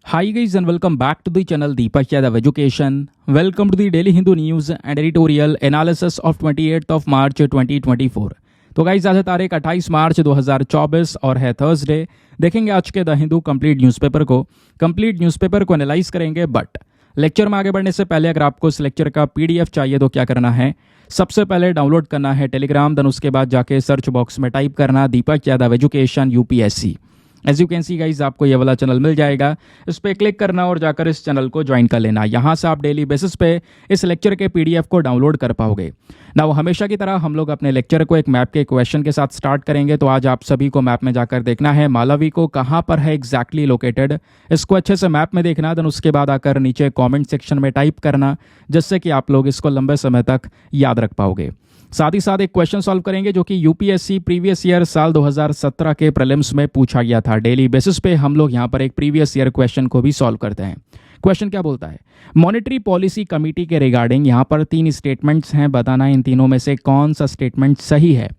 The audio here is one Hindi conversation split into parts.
Hi guys and welcome back to the channel Deepak Yadav Education. Welcome to the Daily Hindu News and Editorial Analysis of 28th of March 2024. तो गाइज आज है तारीख 28 मार्च 2024 और है थर्सडे। देखेंगे आज के द हिंदू कंप्लीट न्यूज़पेपर को एनालाइज करेंगे। बट लेक्चर में आगे बढ़ने से पहले अगर आपको इस लेक्चर का पीडीएफ चाहिए तो क्या करना है, सबसे पहले डाउनलोड करना है टेलीग्राम, देन उसके बाद जाके सर्च बॉक्स में टाइप करना Deepak Yadav education UPSC. As you can see guys आपको ये वाला चैनल मिल जाएगा, इस पर क्लिक करना और जाकर इस चैनल को ज्वाइन कर लेना। यहाँ से आप डेली बेसिस पे इस लेक्चर के पीडीएफ को डाउनलोड कर पाओगे ना। वो हमेशा की तरह हम लोग अपने लेक्चर को एक मैप के क्वेश्चन के साथ स्टार्ट करेंगे। तो आज आप सभी को मैप में जाकर देखना है मालवी को कहाँ पर है एग्जैक्टली लोकेटेड, इसको अच्छे से मैप में देखना। देन उसके बाद आकर नीचे कॉमेंट सेक्शन में टाइप करना, जिससे कि आप लोग इसको लंबे समय तक याद रख पाओगे। साथ ही साथ एक क्वेश्चन सॉल्व करेंगे जो कि यूपीएससी प्रीवियस ईयर साल 2017 के प्रीलिम्स में पूछा गया था। डेली बेसिस पे हम लोग यहाँ पर एक प्रीवियस ईयर क्वेश्चन को भी सॉल्व करते हैं। क्वेश्चन क्या बोलता है, मॉनेटरी पॉलिसी कमेटी के रिगार्डिंग यहाँ पर 3 स्टेटमेंट्स हैं, बताना इन तीनों में से कौन सा स्टेटमेंट सही है।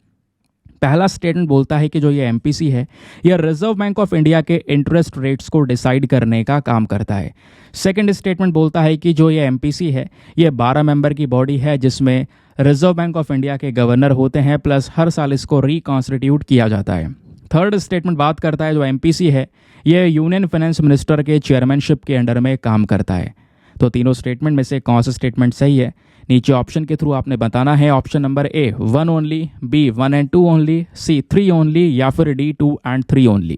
पहला स्टेटमेंट बोलता है कि जो ये एमपीसी है यह रिजर्व बैंक ऑफ इंडिया के इंटरेस्ट रेट्स को डिसाइड करने का काम करता है। सेकंड स्टेटमेंट बोलता है कि जो ये एमपीसी है ये 12 मेंबर की बॉडी है, जिसमें रिजर्व बैंक ऑफ इंडिया के गवर्नर होते हैं, प्लस हर साल इसको रिकॉन्स्टिट्यूट किया जाता है। थर्ड स्टेटमेंट बात करता है जो एमपीसी है ये यूनियन फाइनेंस मिनिस्टर के चेयरमैनशिप के अंडर में काम करता है। तो तीनों स्टेटमेंट में से कौन सा स्टेटमेंट सही है, नीचे ऑप्शन के थ्रू आपने बताना है। Option number A 1 only, B 1 and 2 only, C 3 only या फिर डी 2 and 3 ओनली।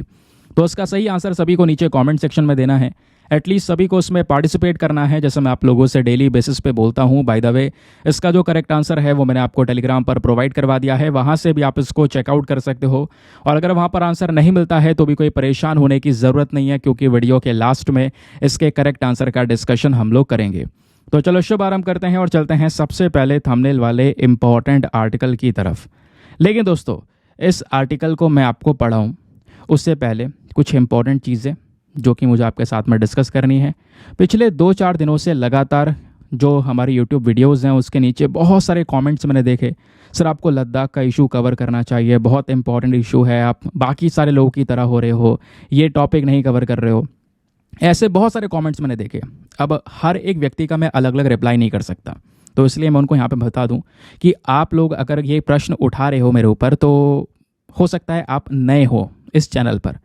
तो इसका सही आंसर सभी को नीचे कमेंट सेक्शन में देना है। एटलीस्ट सभी को इसमें पार्टिसिपेट करना है, जैसे मैं आप लोगों से डेली बेसिस पे बोलता हूँ। बाय द वे इसका जो करेक्ट आंसर है वो मैंने आपको टेलीग्राम पर प्रोवाइड करवा दिया है, वहाँ से भी आप इसको चेकआउट कर सकते हो। और अगर वहाँ पर आंसर नहीं मिलता है तो भी कोई परेशान होने की ज़रूरत नहीं है, क्योंकि वीडियो के लास्ट में इसके करेक्ट आंसर का डिस्कशन हम लोग करेंगे। तो चलो शुभ आरंभ करते हैं और चलते हैं सबसे पहले थंबनेल वाले इम्पॉर्टेंट आर्टिकल की तरफ। लेकिन दोस्तों इस आर्टिकल को मैं आपको पढ़ाऊँ उससे पहले कुछ इंपॉर्टेंट चीज़ें जो कि मुझे आपके साथ में डिस्कस करनी है। पिछले 2-4 दिनों से लगातार जो हमारी यूट्यूब वीडियोज़ हैं उसके नीचे बहुत सारे कमेंट्स मैंने देखे, सर आपको लद्दाख का इशू कवर करना चाहिए, बहुत इंपॉर्टेंट इशू है, आप बाकी सारे लोगों की तरह हो रहे हो, ये टॉपिक नहीं कवर कर रहे हो। ऐसे बहुत सारे कमेंट्स मैंने देखे। अब हर एक व्यक्ति का मैं अलग अलग रिप्लाई नहीं कर सकता, तो इसलिए मैं उनको यहाँ पे बता दूँ कि आप लोग अगर ये प्रश्न उठा रहे हो मेरे ऊपर, तो हो सकता है आप नए हो इस चैनल पर,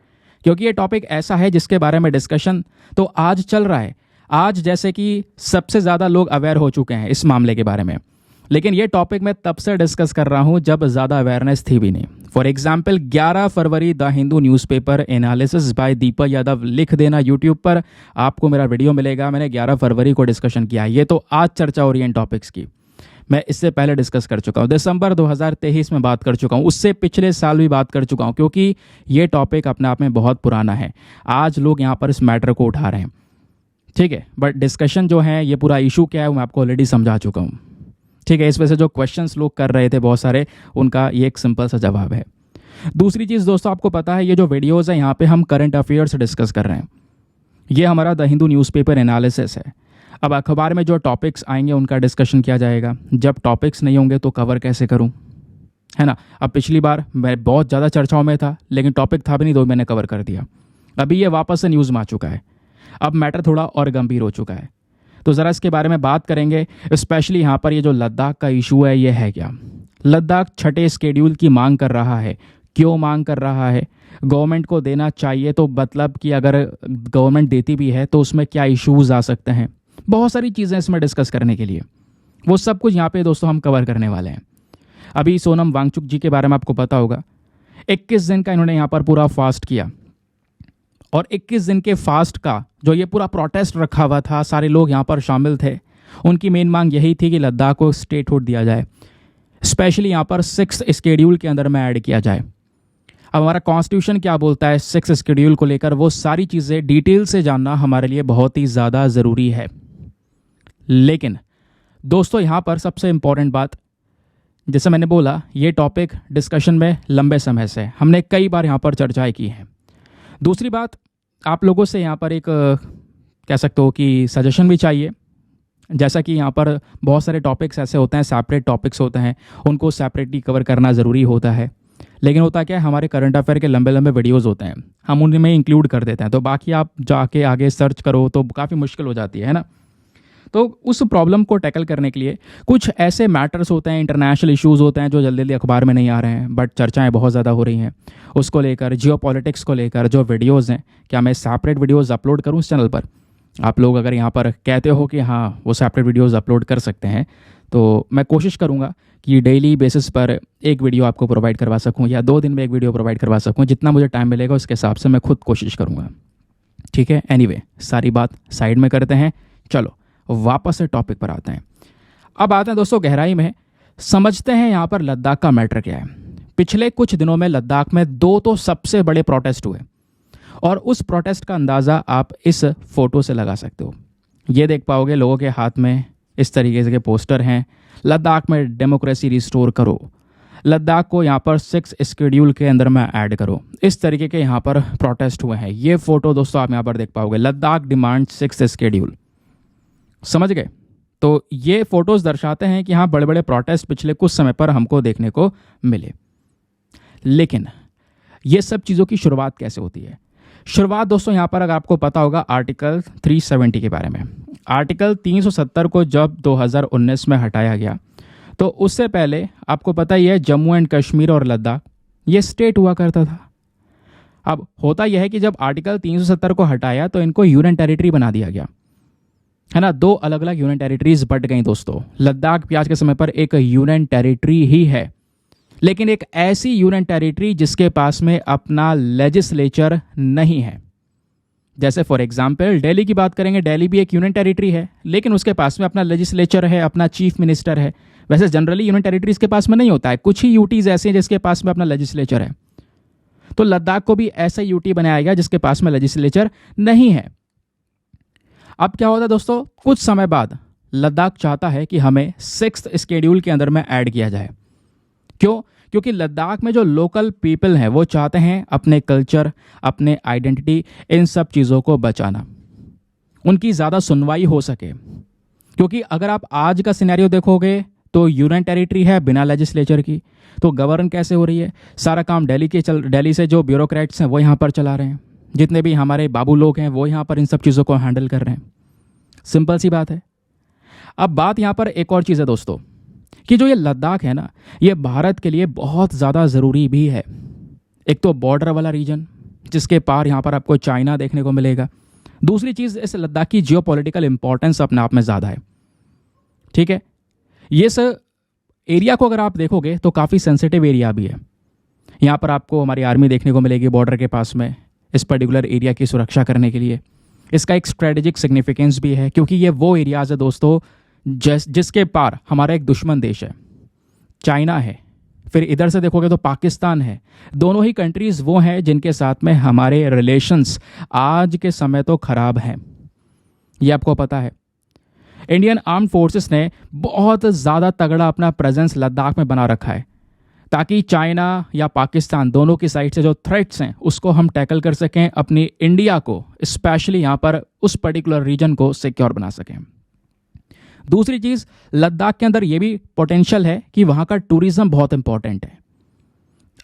क्योंकि ये टॉपिक ऐसा है जिसके बारे में डिस्कशन तो आज चल रहा है। आज जैसे कि सबसे ज़्यादा लोग अवेयर हो चुके हैं इस मामले के बारे में, लेकिन ये टॉपिक मैं तब से डिस्कस कर रहा हूँ जब ज़्यादा अवेयरनेस थी भी नहीं। फॉर एग्जाम्पल 11 फरवरी the Hindu newspaper analysis by Deepak Yadav लिख देना यूट्यूब पर, आपको मेरा वीडियो मिलेगा। मैंने 11 फरवरी को डिस्कशन किया। ये तो आज चर्चा हो रही है इन टॉपिक्स की, मैं इससे पहले डिस्कस कर चुका हूँ। दिसंबर 2023 में बात कर चुका हूँ, उससे पिछले साल भी बात कर चुका हूँ, क्योंकि ये टॉपिक अपने आप में बहुत पुराना है। आज लोग यहाँ पर इस मैटर को उठा रहे हैं, ठीक है, बट डिस्कशन जो है ये पूरा इशू क्या है वो मैं आपको ऑलरेडी समझा चुका हूँ, ठीक है। इस वजह से जो क्वेश्चंस लोग कर रहे थे बहुत सारे, उनका ये एक सिंपल सा जवाब है। दूसरी चीज़ दोस्तों, आपको पता है ये जो वीडियोज़ है यहाँ पर हम करंट अफेयर्स डिस्कस कर रहे हैं। ये हमारा द हिंदू न्यूज़पेपर एनालिसिस है। अब अखबार में जो टॉपिक्स आएंगे उनका डिस्कशन किया जाएगा। जब टॉपिक्स नहीं होंगे तो कवर कैसे करूं, है ना। अब पिछली बार मैं बहुत ज़्यादा चर्चाओं में था, लेकिन टॉपिक था भी नहीं तो मैंने कवर कर दिया। अभी ये वापस से न्यूज़ में आ चुका है, अब मैटर थोड़ा और गंभीर हो चुका है, तो ज़रा इसके बारे में बात करेंगे। स्पेशली यहाँ पर ये जो लद्दाख का इशू है ये है क्या, लद्दाख 6ठे स्केड्यूल की मांग कर रहा है। क्यों मांग कर रहा है, गवर्नमेंट को देना चाहिए तो मतलब कि अगर गवर्नमेंट देती भी है तो उसमें क्या इशूज़ आ सकते हैं, बहुत सारी चीज़ें इसमें डिस्कस करने के लिए, वो सब कुछ यहाँ पे दोस्तों हम कवर करने वाले हैं। अभी सोनम वांगचुक जी के बारे में आपको पता होगा, 21 दिन का इन्होंने यहाँ पर पूरा फास्ट किया, और 21 दिन के फास्ट का जो ये पूरा प्रोटेस्ट रखा हुआ था, सारे लोग यहाँ पर शामिल थे। उनकी मेन मांग यही थी कि लद्दाख को स्टेटहुड दिया जाए, स्पेशली यहाँ पर 6 स्केड्यूल के अंदर में ऐड किया जाए। अब हमारा कॉन्स्टिट्यूशन क्या बोलता है 6 स्केड्यूल को लेकर, वो सारी चीज़ें डिटेल से जानना हमारे लिए बहुत ही ज़्यादा ज़रूरी है। लेकिन दोस्तों यहाँ पर सबसे इम्पॉर्टेंट बात, जैसे मैंने बोला ये टॉपिक डिस्कशन में लंबे समय से हमने कई बार यहाँ पर चर्चाएं की हैं। दूसरी बात, आप लोगों से यहाँ पर एक कह सकते हो कि सजेशन भी चाहिए। जैसा कि यहाँ पर बहुत सारे टॉपिक्स ऐसे होते हैं, सेपरेट टॉपिक्स होते हैं, उनको सेपरेटली कवर करना ज़रूरी होता है। लेकिन होता क्या है, हमारे करंट अफेयर के लंबे लंबे वीडियोज़ होते हैं, हम उनमें इंक्लूड कर देते हैं, तो बाकी आप जाके आगे सर्च करो तो काफ़ी मुश्किल हो जाती है ना। तो उस प्रॉब्लम को टैकल करने के लिए कुछ ऐसे मैटर्स होते हैं, इंटरनेशनल इश्यूज़ होते हैं जो जल्दी जल्दी अखबार में नहीं आ रहे हैं बट चर्चाएं बहुत ज़्यादा हो रही हैं, उसको लेकर जियो पॉलिटिक्स को लेकर जो वीडियोज़ हैं, क्या मैं सेपरेट वीडियोज़ अपलोड करूँ इस चैनल पर? आप लोग अगर यहाँ पर कहते हो कि हाँ वो सेपरेट वीडियोज़ अपलोड कर सकते हैं, तो मैं कोशिश करूँगा कि डेली बेसिस पर एक वीडियो आपको प्रोवाइड करवा सकूँ या 2 दिन में एक वीडियो प्रोवाइड करवा सकूँ, जितना मुझे टाइम मिलेगा उसके हिसाब से मैं खुद कोशिश करूँगा। ठीक है, एनीवे सारी बात साइड में करते हैं, चलो वापस से टॉपिक पर आते हैं। अब आते हैं दोस्तों गहराई में, समझते हैं यहाँ पर लद्दाख का मैटर क्या है। पिछले कुछ दिनों में लद्दाख में 2 तो सबसे बड़े प्रोटेस्ट हुए और उस प्रोटेस्ट का अंदाज़ा आप इस फोटो से लगा सकते हो। ये देख पाओगे लोगों के हाथ में इस तरीके के पोस्टर हैं, लद्दाख में डेमोक्रेसी रिस्टोर करो, लद्दाख को यहाँ पर 6 स्केड्यूल के अंदर में ऐड करो, इस तरीके के यहाँ पर प्रोटेस्ट हुए हैं। ये फोटो दोस्तों आप यहाँ पर देख पाओगे, लद्दाख डिमांड 6 स्केड्यूल। समझ गए? तो ये फोटोज दर्शाते हैं कि हाँ बड़े बड़े प्रोटेस्ट पिछले कुछ समय पर हमको देखने को मिले। लेकिन ये सब चीज़ों की शुरुआत कैसे होती है? शुरुआत दोस्तों यहाँ पर अगर आपको पता होगा आर्टिकल 370 के बारे में। आर्टिकल 370 को जब 2019 में हटाया गया तो उससे पहले आपको पता ही है जम्मू एंड कश्मीर और लद्दाख ये स्टेट हुआ करता था। अब होता यह है कि जब आर्टिकल 370 को हटाया तो इनको यूनियन टेरिटरी बना दिया गया, है ना। 2 अलग अलग यूनियन टेरिटरीज बट गई दोस्तों। लद्दाख भी आज के समय पर एक यूनियन टेरिटरी ही है, लेकिन एक ऐसी यूनियन टेरिटरी जिसके पास में अपना लेजिस्लेचर नहीं है। जैसे फॉर एग्जांपल दिल्ली की बात करेंगे, दिल्ली भी एक यूनियन टेरिटरी है लेकिन उसके पास में अपना लेजिस्लेचर है, अपना चीफ मिनिस्टर है। वैसे जनरली यूनियन टेरिटरीज के पास में नहीं होता है, कुछ ही यूटीज ऐसे हैं जिसके पास में अपना लेजिस्लेचर है। तो लद्दाख को भी ऐसा यूटी बनाया गया जिसके पास में लेजिस्लेचर नहीं है। अब क्या होता है दोस्तों, कुछ समय बाद लद्दाख चाहता है कि हमें 6th स्केड्यूल के अंदर में ऐड किया जाए। क्यों? क्योंकि लद्दाख में जो लोकल पीपल हैं वो चाहते हैं अपने कल्चर, अपने आइडेंटिटी, इन सब चीज़ों को बचाना, उनकी ज़्यादा सुनवाई हो सके। क्योंकि अगर आप आज का सिनेरियो देखोगे तो यूनियन टेरिटरी है बिना लेजिस्लेचर की, तो गवर्न कैसे हो रही है? सारा काम दिल्ली से जो ब्यूरोक्रेट्स हैं वो यहाँ पर चला रहे हैं, जितने भी हमारे बाबू लोग हैं वो यहाँ पर इन सब चीज़ों को हैंडल कर रहे हैं। सिंपल सी बात है। अब बात यहाँ पर एक और चीज़ है दोस्तों कि जो ये लद्दाख है ना, ये भारत के लिए बहुत ज़्यादा ज़रूरी भी है। एक तो बॉर्डर वाला रीजन जिसके पार यहाँ पर आपको चाइना देखने को मिलेगा। दूसरी चीज़, इस लद्दाख की जियोपॉलिटिकल इंपॉर्टेंस अपने आप में ज़्यादा है। ठीक है, ये सब एरिया को अगर आप देखोगे तो काफ़ी सेंसिटिव एरिया भी है। यहाँ पर आपको हमारी आर्मी देखने को मिलेगी बॉर्डर के पास में, इस पर्टिकुलर एरिया की सुरक्षा करने के लिए। इसका एक स्ट्रेटेजिक सिग्निफिकेंस भी है क्योंकि ये वो एरियाज़ है दोस्तों जिसके पार हमारा एक दुश्मन देश है, चाइना है, फिर इधर से देखोगे तो पाकिस्तान है। दोनों ही कंट्रीज़ वो हैं जिनके साथ में हमारे रिलेशंस आज के समय तो ख़राब हैं, ये आपको पता है। इंडियन आर्म्ड फोर्सेस ने बहुत ज़्यादा तगड़ा अपना प्रेजेंस लद्दाख में बना रखा है ताकि चाइना या पाकिस्तान दोनों की साइड से जो थ्रेट्स हैं उसको हम टैकल कर सकें, अपनी इंडिया को स्पेशली यहाँ पर उस पर्टिकुलर रीजन को सिक्योर बना सकें। दूसरी चीज़, लद्दाख के अंदर ये भी पोटेंशियल है कि वहाँ का टूरिज़्म बहुत इंपॉर्टेंट है।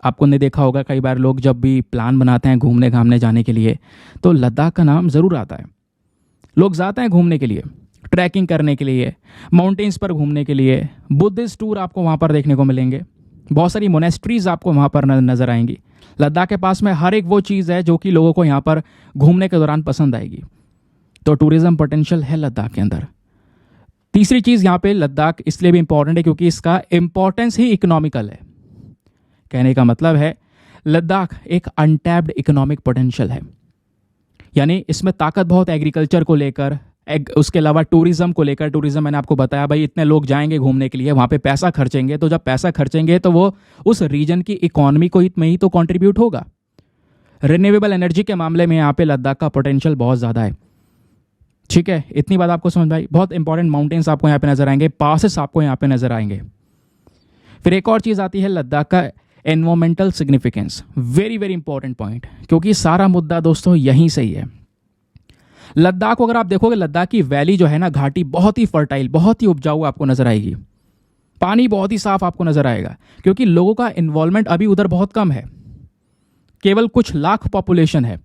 आपको ने देखा होगा कई बार लोग जब भी प्लान बनाते हैं घूमने घामने जाने के लिए तो लद्दाख का नाम ज़रूर आता है। लोग जाते हैं घूमने के लिए, ट्रैकिंग करने के लिए, माउंटेन्स पर घूमने के लिए। बुद्धिस्ट टूर आपको वहाँ पर देखने को मिलेंगे, बहुत सारी मोनेस्ट्रीज आपको वहाँ पर नज़र आएंगी। लद्दाख के पास में हर एक वो चीज़ है जो कि लोगों को यहाँ पर घूमने के दौरान पसंद आएगी। तो टूरिज़्म पोटेंशियल है लद्दाख के अंदर। तीसरी चीज़, यहाँ पे लद्दाख इसलिए भी इंपॉर्टेंट है क्योंकि इसका इंपॉर्टेंस ही इकोनॉमिकल है। कहने का मतलब है लद्दाख एक अनटैप्ड इकोनॉमिक पोटेंशियल है, यानी इसमें ताकत बहुत एग्रीकल्चर को लेकर, उसके अलावा टूरिज़्म को लेकर। टूरिज़्म मैंने आपको बताया भाई, इतने लोग जाएंगे घूमने के लिए, वहाँ पे पैसा खर्चेंगे, तो जब पैसा खर्चेंगे तो वो उस रीजन की इकोनॉमी को में ही तो कंट्रीब्यूट होगा। रिन्यूएबल एनर्जी के मामले में यहाँ पे लद्दाख का पोटेंशियल बहुत ज़्यादा है। ठीक है, इतनी बात आपको समझ भाई। बहुत इंपॉर्टेंट माउंटेन्स आपको यहाँ पे नजर आएंगे, पासेस आपको यहाँ पे नजर आएंगे। फिर एक और चीज़ आती है लद्दाख का environmental significance, very very important point, क्योंकि सारा मुद्दा दोस्तों यहीं से ही है। लद्दाख को अगर आप देखोगे, लद्दाख की वैली जो है ना, घाटी बहुत ही फर्टाइल, बहुत ही उपजाऊ आपको नजर आएगी। पानी बहुत ही साफ आपको नजर आएगा, क्योंकि लोगों का इन्वॉल्वमेंट अभी उधर बहुत कम है, केवल कुछ लाख पॉपुलेशन है।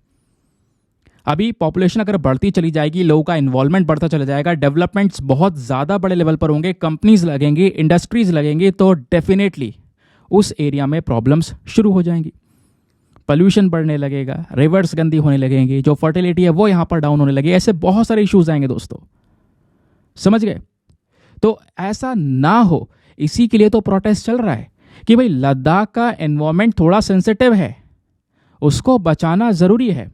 अभी पॉपुलेशन अगर बढ़ती चली जाएगी, लोगों का इन्वॉल्वमेंट बढ़ता चला जाएगा, डेवलपमेंट्स बहुत ज़्यादा बड़े लेवल पर होंगे, कंपनीज लगेंगी, इंडस्ट्रीज लगेंगी, तो डेफिनेटली उस एरिया में प्रॉब्लम्स शुरू हो जाएंगी। पोल्यूशन बढ़ने लगेगा, रिवर्स गंदी होने लगेंगी, जो फर्टिलिटी है वो यहाँ पर डाउन होने लगेगी, ऐसे बहुत सारे इश्यूज आएंगे दोस्तों, समझ गए। तो ऐसा ना हो, इसी के लिए तो प्रोटेस्ट चल रहा है कि भाई लद्दाख का एनवायरनमेंट थोड़ा सेंसिटिव है, उसको बचाना ज़रूरी है,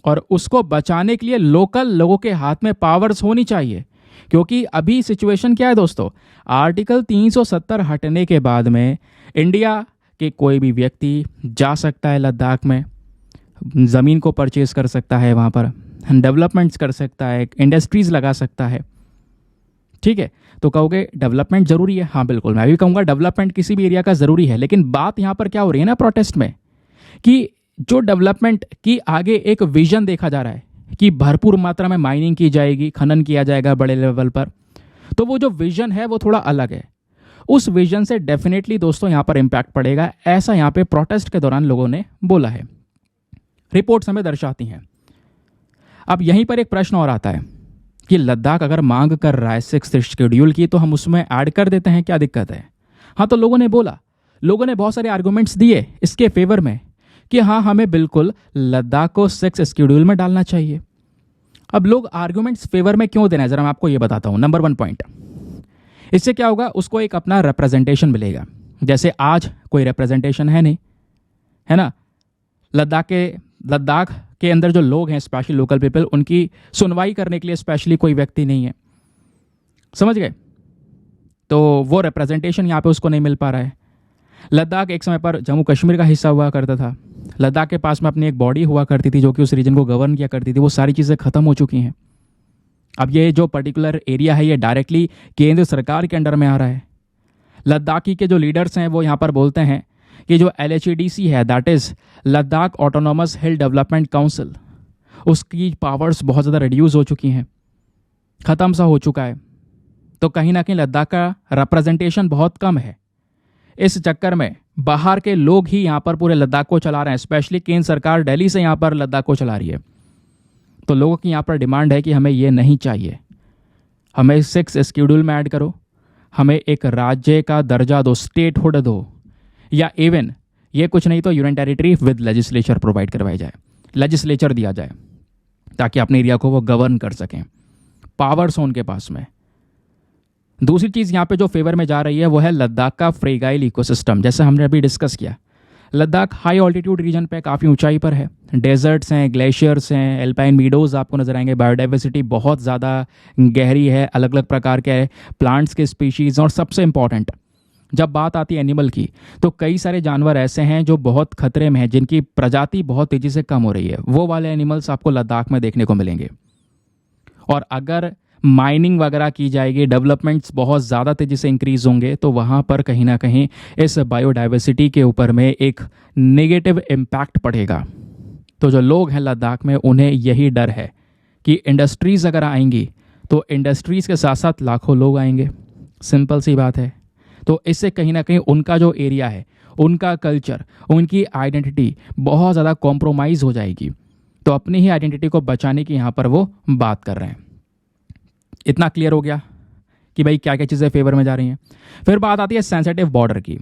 और उसको बचाने के लिए लोकल लोगों के हाथ में पावर्स होनी चाहिए। क्योंकि अभी सिचुएशन क्या है दोस्तों, आर्टिकल 370 हटने के बाद में इंडिया के कोई भी व्यक्ति जा सकता है लद्दाख में, ज़मीन को परचेज कर सकता है, वहाँ पर डेवलपमेंट्स कर सकता है, इंडस्ट्रीज़ लगा सकता है। ठीक है, तो कहोगे डेवलपमेंट ज़रूरी है, हाँ बिल्कुल, मैं भी कहूँगा डेवलपमेंट किसी भी एरिया का ज़रूरी है। लेकिन बात यहाँ पर क्या हो रही है ना प्रोटेस्ट में, कि जो डेवलपमेंट की आगे एक विजन देखा जा रहा है कि भरपूर मात्रा में माइनिंग की जाएगी, खनन किया जाएगा बड़े लेवल पर, तो वो जो विजन है वो थोड़ा अलग है। उस विजन से डेफिनेटली दोस्तों यहाँ पर इम्पैक्ट पड़ेगा, ऐसा यहाँ पे प्रोटेस्ट के दौरान लोगों ने बोला है, रिपोर्ट्स हमें दर्शाती हैं। अब यहीं पर एक प्रश्न और आता है कि लद्दाख अगर मांग कर रहा है 6th शेड्यूल की, तो हम उसमें ऐड कर देते हैं, क्या दिक्कत है। हाँ, तो लोगों ने बोला, लोगों ने बहुत सारे आर्गूमेंट्स दिए इसके फेवर में कि हाँ, हमें बिल्कुल लद्दाख को 6th शेड्यूल में डालना चाहिए। अब लोग आर्गूमेंट्स फेवर में क्यों देना है, जरा मैं आपको ये बताता हूँ। नंबर 1 पॉइंट, इससे क्या होगा, उसको एक अपना रिप्रेजेंटेशन मिलेगा। जैसे आज कोई रिप्रेजेंटेशन है नहीं, है ना, लद्दाख के अंदर जो लोग हैं, स्पेशली लोकल पीपल, उनकी सुनवाई करने के लिए स्पेशली कोई व्यक्ति नहीं है, समझ गए। तो वो रिप्रेजेंटेशन यहाँ पे उसको नहीं मिल पा रहा है। लद्दाख एक समय पर जम्मू कश्मीर का हिस्सा हुआ करता था, लद्दाख के पास में अपनी एक बॉडी हुआ करती थी जो कि उस रीजन को गवर्न किया करती थी, वो सारी चीज़ें खत्म हो चुकी हैं। अब ये जो पर्टिकुलर एरिया है ये डायरेक्टली केंद्र सरकार के अंडर में आ रहा है। लद्दाखी के जो लीडर्स हैं वो यहाँ पर बोलते हैं कि जो LHADC है, that is Ladakh autonomous hill development council, उसकी पावर्स बहुत ज़्यादा रिड्यूस हो चुकी हैं, ख़त्म सा हो चुका है। तो कहीं ना कहीं लद्दाख का रिप्रेजेंटेशन बहुत कम है। इस चक्कर में बाहर के लोग ही यहाँ पर पूरे लद्दाख को चला रहे हैं, स्पेशली केंद्र सरकार दिल्ली से यहाँ पर लद्दाख को चला रही है। तो लोगों की यहाँ पर डिमांड है कि हमें ये नहीं चाहिए, हमें 6th शेड्यूल में ऐड करो, हमें एक राज्य का दर्जा दो, स्टेटहुड दो, या इवन ये कुछ नहीं तो union territory with legislature provide करवाई जाए, लेजिस्लेचर दिया जाए ताकि अपने एरिया को वो गवर्न कर सकें, पावर्स हो उनके पास में। दूसरी चीज़ यहाँ पे जो फेवर में जा रही है वो है लद्दाख का फ्रेगाइल इकोसिस्टम। जैसे हमने अभी डिस्कस किया, लद्दाख हाई ऑल्टीट्यूड रीजन पे काफ़ी ऊंचाई पर है, डेजर्ट्स हैं, ग्लेशियर्स हैं, एल्पाइन मीडोज़ आपको नजर आएंगे, बायोडाइवर्सिटी बहुत ज़्यादा गहरी है, अलग अलग प्रकार के प्लांट्स के स्पीशीज़, और सबसे इम्पॉर्टेंट जब बात आती है एनिमल की, तो कई सारे जानवर ऐसे हैं जो बहुत खतरे में हैं, जिनकी प्रजाति बहुत तेज़ी से कम हो रही है, वो वाले एनिमल्स आपको लद्दाख में देखने को मिलेंगे। और अगर माइनिंग वगैरह की जाएगी, डेवलपमेंट्स बहुत ज़्यादा तेज़ी से इंक्रीज होंगे, तो वहाँ पर कहीं ना कहीं इस बायोडाइवर्सिटी के ऊपर में एक नेगेटिव इम्पैक्ट पड़ेगा। तो जो लोग हैं लद्दाख में, उन्हें यही डर है कि इंडस्ट्रीज़ अगर आएंगी तो इंडस्ट्रीज़ के साथ साथ लाखों लोग आएंगे, सिंपल सी बात है। तो इससे कहीं ना कहीं उनका जो एरिया है, उनका कल्चर, उनकी आइडेंटिटी बहुत ज़्यादा कॉम्प्रोमाइज़ हो जाएगी। तो अपनी ही आइडेंटिटी को बचाने की यहाँ पर वो बात कर रहे हैं। इतना क्लियर हो गया कि भाई क्या क्या चीज़ें फेवर में जा रही हैं। फिर बात आती है सेंसिटिव बॉर्डर की।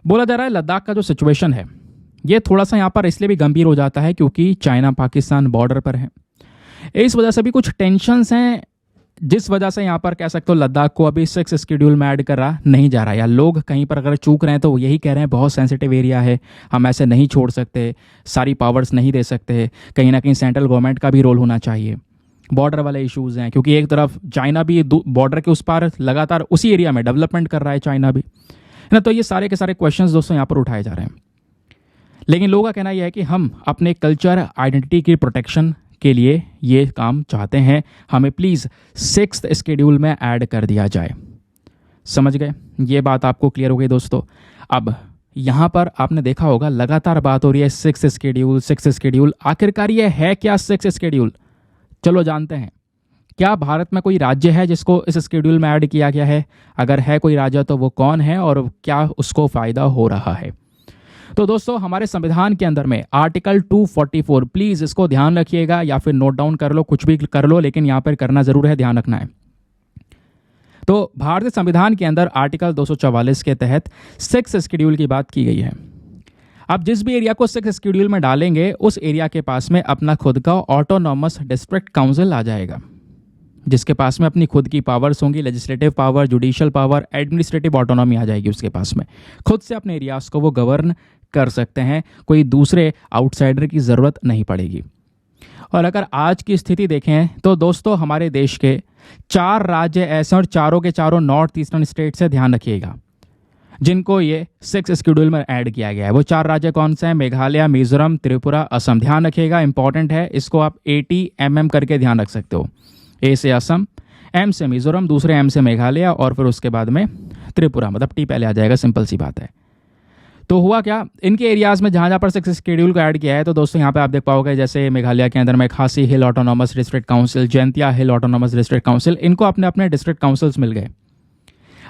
बोला जा रहा है लद्दाख का जो सिचुएशन है ये थोड़ा सा यहाँ पर इसलिए भी गंभीर हो जाता है क्योंकि चाइना पाकिस्तान बॉर्डर पर है। इस वजह से भी कुछ टेंशन्स हैं, जिस वजह से यहाँ पर कह सकते हो लद्दाख को अभी 6th शेड्यूल में ऐड करा नहीं जा रहा। या लोग कहीं पर अगर चूक रहे हैं तो वो यही कह रहे हैं बहुत सेंसिटिव एरिया है, हम ऐसे नहीं छोड़ सकते, सारी पावर्स नहीं दे सकते, कहीं ना कहीं सेंट्रल गवर्नमेंट का भी रोल होना चाहिए। बॉर्डर वाले इश्यूज़ हैं क्योंकि एक तरफ चाइना भी बॉर्डर के उस पार लगातार उसी एरिया में डेवलपमेंट कर रहा है, चाइना भी, है ना। तो ये सारे के सारे क्वेश्चंस दोस्तों यहाँ पर उठाए जा रहे हैं। लेकिन लोगों का कहना यह है कि हम अपने कल्चर आइडेंटिटी की प्रोटेक्शन के लिए ये काम चाहते हैं, हमें प्लीज़ 6th शेड्यूल में ऐड कर दिया जाए। समझ गए, ये बात आपको क्लियर हो गई दोस्तों। अब यहाँ पर आपने देखा होगा लगातार बात हो रही है 6th शेड्यूल। आखिरकार ये है क्या 6th शेड्यूल? चलो जानते हैं। क्या भारत में कोई राज्य है जिसको इस शेड्यूल में ऐड किया गया है? अगर है कोई राज्य तो वो कौन है और क्या उसको फ़ायदा हो रहा है? तो दोस्तों हमारे संविधान के अंदर में आर्टिकल 244, प्लीज़ इसको ध्यान रखिएगा या फिर नोट डाउन कर लो, कुछ भी कर लो, लेकिन यहाँ पर करना ज़रूर है, ध्यान रखना है। तो भारतीय संविधान के अंदर आर्टिकल 244 के तहत 6 शेड्यूल की बात की गई है। अब जिस भी एरिया को 6 शेड्यूल में डालेंगे उस एरिया के पास में अपना खुद का ऑटोनॉमस डिस्ट्रिक्ट काउंसिल आ जाएगा, जिसके पास में अपनी खुद की पावर्स होंगी, legislative power, judicial power, administrative autonomy आ जाएगी उसके पास में। खुद से अपने एरियाज को वो गवर्न कर सकते हैं, कोई दूसरे आउटसाइडर की ज़रूरत नहीं पड़ेगी। और अगर आज की स्थिति देखें तो दोस्तों हमारे देश के 4 राज्य ऐसे, और चारों के चारों नॉर्थ ईस्टर्न स्टेट से, ध्यान रखिएगा, जिनको ये 6 शेड्यूल में ऐड किया गया है। वो 4 राज्य कौन से हैं? मेघालय, मिजोरम, त्रिपुरा, असम। ध्यान रखिएगा, इंपॉर्टेंट है, इसको आप ATMM करके ध्यान रख सकते हो। A से असम, M से मिजोरम, दूसरे M से मेघालय, और फिर उसके बाद में त्रिपुरा, मतलब T पहले आ जाएगा, सिंपल सी बात है। तो हुआ क्या, इनके एरियाज में जहाँ जहाँ पर 6 शेड्यूल को ऐड किया है, तो दोस्तों यहाँ पे आप देख पाओगे, जैसे मेघालय के अंदर में खासी हिल ऑटोनॉमस डिस्ट्रिक्ट काउंसिल, जैंतिया हिल ऑटोनॉमस डिस्ट्रिक्ट काउंसिल, इनको अपने अपने डिस्ट्रिक्ट काउंसिल्स मिल गए।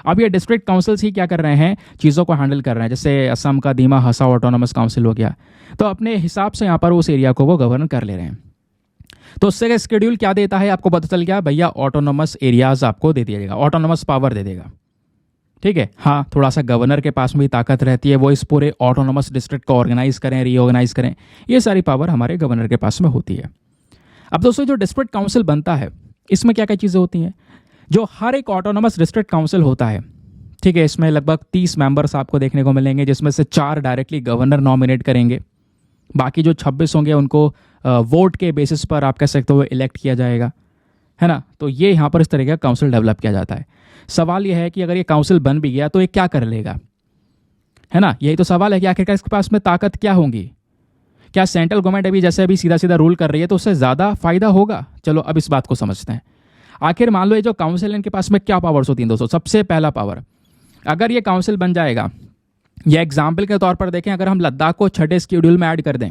अब ये डिस्ट्रिक्ट काउंसिल्स ही क्या कर रहे हैं, चीज़ों को हैंडल कर रहे हैं। जैसे असम का दीमा हसा ऑटोनॉमस काउंसिल हो गया, तो अपने हिसाब से यहाँ पर उस एरिया को वो गवर्न कर ले रहे हैं। तो उससे शेड्यूल क्या देता है आपको पता चल गया, भैया ऑटोनॉमस एरियाज आपको दे दिया जाएगा, ऑटोनॉमस पावर दे देगा। ठीक है, हाँ, थोड़ा सा गवर्नर के पास भी ताकत रहती है, वो इस पूरे ऑटोनॉमस डिस्ट्रिक्ट को ऑर्गेनाइज करें, रीऑर्गेनाइज करें, ये सारी पावर हमारे गवर्नर के पास में होती है। अब दोस्तों जो डिस्ट्रिक्ट काउंसिल बनता है, इसमें क्या क्या चीज़ें होती हैं? जो हर एक ऑटोनॉमस डिस्ट्रिक्ट काउंसिल होता है, ठीक है, इसमें लगभग 30 मेंबर्स आपको देखने को मिलेंगे, जिसमें से 4 डायरेक्टली गवर्नर नॉमिनेट करेंगे, बाकी जो 26 होंगे उनको वोट के बेसिस पर आप कह सकते हो इलेक्ट किया जाएगा, है ना। तो ये यहाँ पर इस तरह का काउंसिल डेवलप किया जाता है। सवाल यह है कि अगर ये काउंसिल बन भी गया तो ये क्या कर लेगा, है ना, यही तो सवाल है कि आखिरकार इसके पास में ताकत क्या होगी। क्या सेंट्रल गवर्नमेंट अभी जैसे अभी सीधा सीधा रूल कर रही है तो उससे ज़्यादा फायदा होगा? चलो अब इस बात को समझते हैं। आखिर मान लो ये जो काउंसिल है, इनके पास में क्या पावर्स होती हैं दोस्तों? सबसे पहला पावर, अगर ये काउंसिल बन जाएगा, या एग्जाम्पल के तौर पर देखें, अगर हम लद्दाख को 6ठे शेड्यूल में ऐड कर दें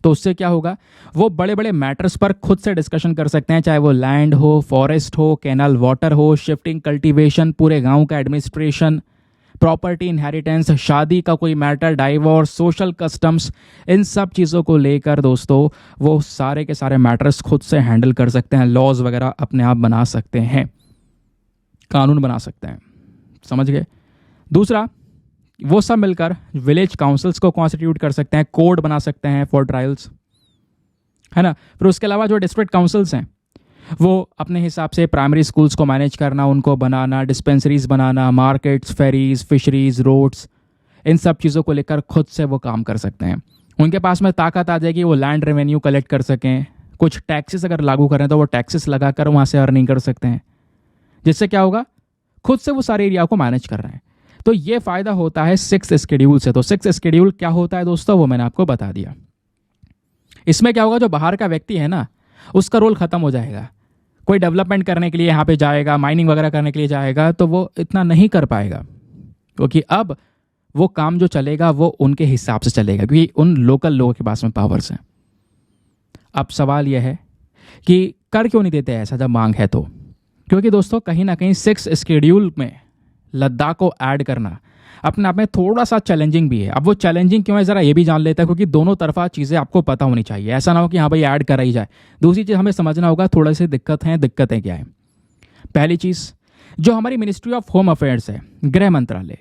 तो उससे क्या होगा, वो बड़े बड़े मैटर्स पर खुद से डिस्कशन कर सकते हैं, चाहे वो लैंड हो, फॉरेस्ट हो, कैनाल वाटर हो, शिफ्टिंग कल्टीवेशन, पूरे गांव का एडमिनिस्ट्रेशन, प्रॉपर्टी इनहेरिटेंस, शादी का कोई मैटर, डाइवोर्स, सोशल कस्टम्स, इन सब चीज़ों को लेकर दोस्तों वो सारे के सारे मैटर्स खुद से हैंडल कर सकते हैं, लॉज वगैरह अपने आप बना सकते हैं, कानून बना सकते हैं, समझ गए। दूसरा, वो सब मिलकर विलेज काउंसिल्स को कॉन्स्टिट्यूट कर सकते हैं, कोड बना सकते हैं फॉर ट्रायल्स, है ना। फिर उसके अलावा जो डिस्ट्रिक्ट काउंसिल्स हैं वो अपने हिसाब से प्राइमरी स्कूल्स को मैनेज करना, उनको बनाना, डिस्पेंसरीज बनाना, मार्केट्स, फेरीज, फिशरीज, रोड्स, इन सब चीज़ों को लेकर खुद से वो काम कर सकते हैं। उनके पास में ताकत आ जाएगी, वो लैंड रेवेन्यू कलेक्ट कर सकें, कुछ टैक्सेस अगर लागू करें तो वो टैक्सेस लगाकर वहाँ से अर्निंग कर सकते हैं, जिससे क्या होगा, खुद से वो सारे एरिया को मैनेज कर रहे हैं। तो ये फ़ायदा होता है 6 शेड्यूल से। तो 6 शेड्यूल क्या होता है दोस्तों, वो मैंने आपको बता दिया। इसमें क्या होगा, जो बाहर का व्यक्ति है ना, उसका रोल ख़त्म हो जाएगा। कोई डेवलपमेंट करने के लिए यहाँ पे जाएगा, माइनिंग वगैरह करने के लिए जाएगा, तो वो इतना नहीं कर पाएगा, क्योंकि अब वो काम जो चलेगा वो उनके हिसाब से चलेगा, क्योंकि उन लोकल लोगों के पास में पावर्स हैं। अब सवाल यह है कि कर क्यों नहीं देते ऐसा जब मांग है? तो क्योंकि दोस्तों कहीं ना कहीं 6 शेड्यूल में लद्दाख को ऐड करना अपने आप में थोड़ा सा चैलेंजिंग भी है। अब वो चैलेंजिंग क्यों है ज़रा ये भी जान लेता है, क्योंकि दोनों तरफा चीज़ें आपको पता होनी चाहिए। ऐसा ना हो कि हाँ भाई ऐड करा ही जाए। दूसरी चीज़ हमें समझना होगा थोड़ी सी दिक्कतें क्या है। पहली चीज़, जो हमारी मिनिस्ट्री ऑफ होम अफेयर्स है, गृह मंत्रालय,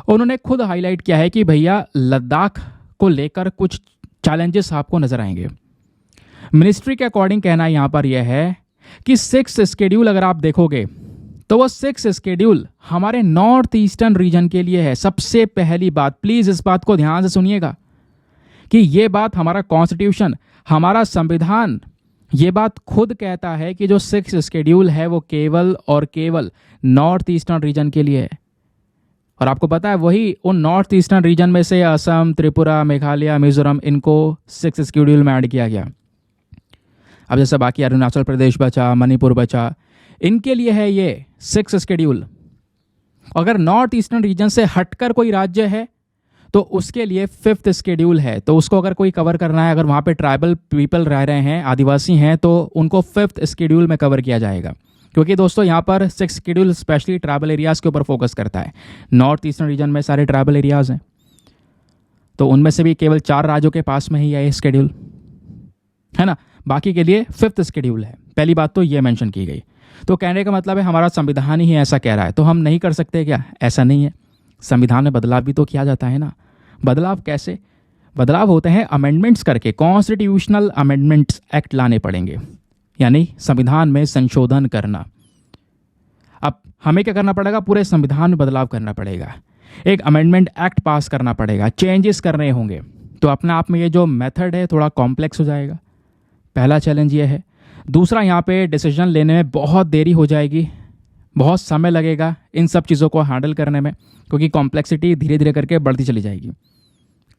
उन्होंने खुद हाईलाइट किया है कि भैया लद्दाख को लेकर कुछ चैलेंजेस आपको नजर आएंगे। मिनिस्ट्री के अकॉर्डिंग कहना यहाँ पर यह है कि 6 शेड्यूल अगर आप देखोगे तो वो 6 शेड्यूल हमारे नॉर्थ ईस्टर्न रीजन के लिए है। सबसे पहली बात, प्लीज इस बात को ध्यान से सुनिएगा कि ये बात हमारा कॉन्स्टिट्यूशन, हमारा संविधान, ये बात खुद कहता है कि जो 6 शेड्यूल है वो केवल और केवल नॉर्थ ईस्टर्न रीजन के लिए है। और आपको पता है वही उन नॉर्थ ईस्टर्न रीजन में से असम, त्रिपुरा, मेघालय, मिजोरम, इनको 6 शेड्यूल में ऐड किया गया। अब जैसे बाकी अरुणाचल प्रदेश बचा, मणिपुर बचा, इनके लिए है ये 6 शेड्यूल। अगर नॉर्थ ईस्टर्न रीजन से हटकर कोई राज्य है तो उसके लिए 5th शेड्यूल है, तो उसको अगर कोई कवर करना है, अगर वहाँ पे ट्राइबल पीपल रह रहे हैं, आदिवासी हैं, तो उनको 5th शेड्यूल में कवर किया जाएगा। क्योंकि दोस्तों यहाँ पर 6th schedule specially tribal areas के ऊपर फोकस करता है। नॉर्थ ईस्टर्न रीजन में सारे ट्राइबल एरियाज़ हैं, तो उनमें से भी केवल 4 राज्यों के पास में ही है ये शेड्यूल, है ना। बाकी के लिए 5th शेड्यूल है। पहली बात तो ये मेंशन की गई। तो कहने का मतलब है हमारा संविधान ही ऐसा कह रहा है, तो हम नहीं कर सकते क्या? ऐसा नहीं है। संविधान में बदलाव भी तो किया जाता है ना। बदलाव कैसे? बदलाव होते हैं अमेंडमेंट्स करके। कॉन्स्टिट्यूशनल अमेंडमेंट्स एक्ट लाने पड़ेंगे, यानी संविधान में संशोधन करना। अब हमें क्या करना पड़ेगा? पूरे संविधान में बदलाव करना पड़ेगा, एक अमेंडमेंट एक्ट पास करना पड़ेगा, चेंजेस करने होंगे। तो अपने आप में ये जो मेथड है थोड़ा कॉम्प्लेक्स हो जाएगा। पहला चैलेंज ये है। दूसरा, यहाँ पे डिसीजन लेने में बहुत देरी हो जाएगी, बहुत समय लगेगा इन सब चीज़ों को हैंडल करने में, क्योंकि कॉम्प्लेक्सिटी धीरे धीरे करके बढ़ती चली जाएगी।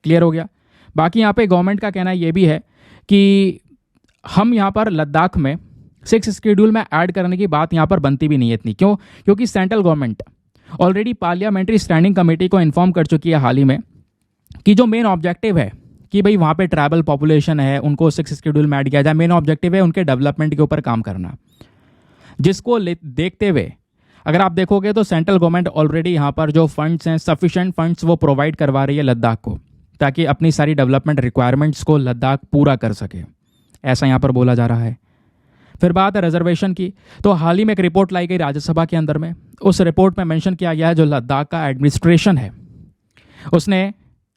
क्लियर हो गया? बाकी यहाँ पे गवर्नमेंट का कहना ये भी है कि हम यहाँ पर लद्दाख में 6th शेड्यूल में ऐड करने की बात यहाँ पर बनती भी नहीं है इतनी। क्यों? क्योंकि central government already parliamentary standing committee को इन्फॉर्म कर चुकी है हाल ही में कि जो मेन ऑब्जेक्टिव है कि भाई वहाँ पे ट्राइबल पॉपुलेशन है, उनको 6th शेड्यूल में ऐड किया जाए। मेन ऑब्जेक्टिव है उनके डेवलपमेंट के ऊपर काम करना, जिसको देखते हुए अगर आप देखोगे तो सेंट्रल गवर्नमेंट ऑलरेडी यहाँ पर जो फंड्स हैं, सफिशिएंट फंड्स वो प्रोवाइड करवा रही है लद्दाख को, ताकि अपनी सारी डेवलपमेंट रिक्वायरमेंट्स को लद्दाख पूरा कर सके, ऐसा यहाँ पर बोला जा रहा है। फिर बात है रिजर्वेशन की, तो हाल ही में एक रिपोर्ट लाई गई राज्यसभा के अंदर में। उस रिपोर्ट में मेंशन किया गया है जो लद्दाख का एडमिनिस्ट्रेशन है उसने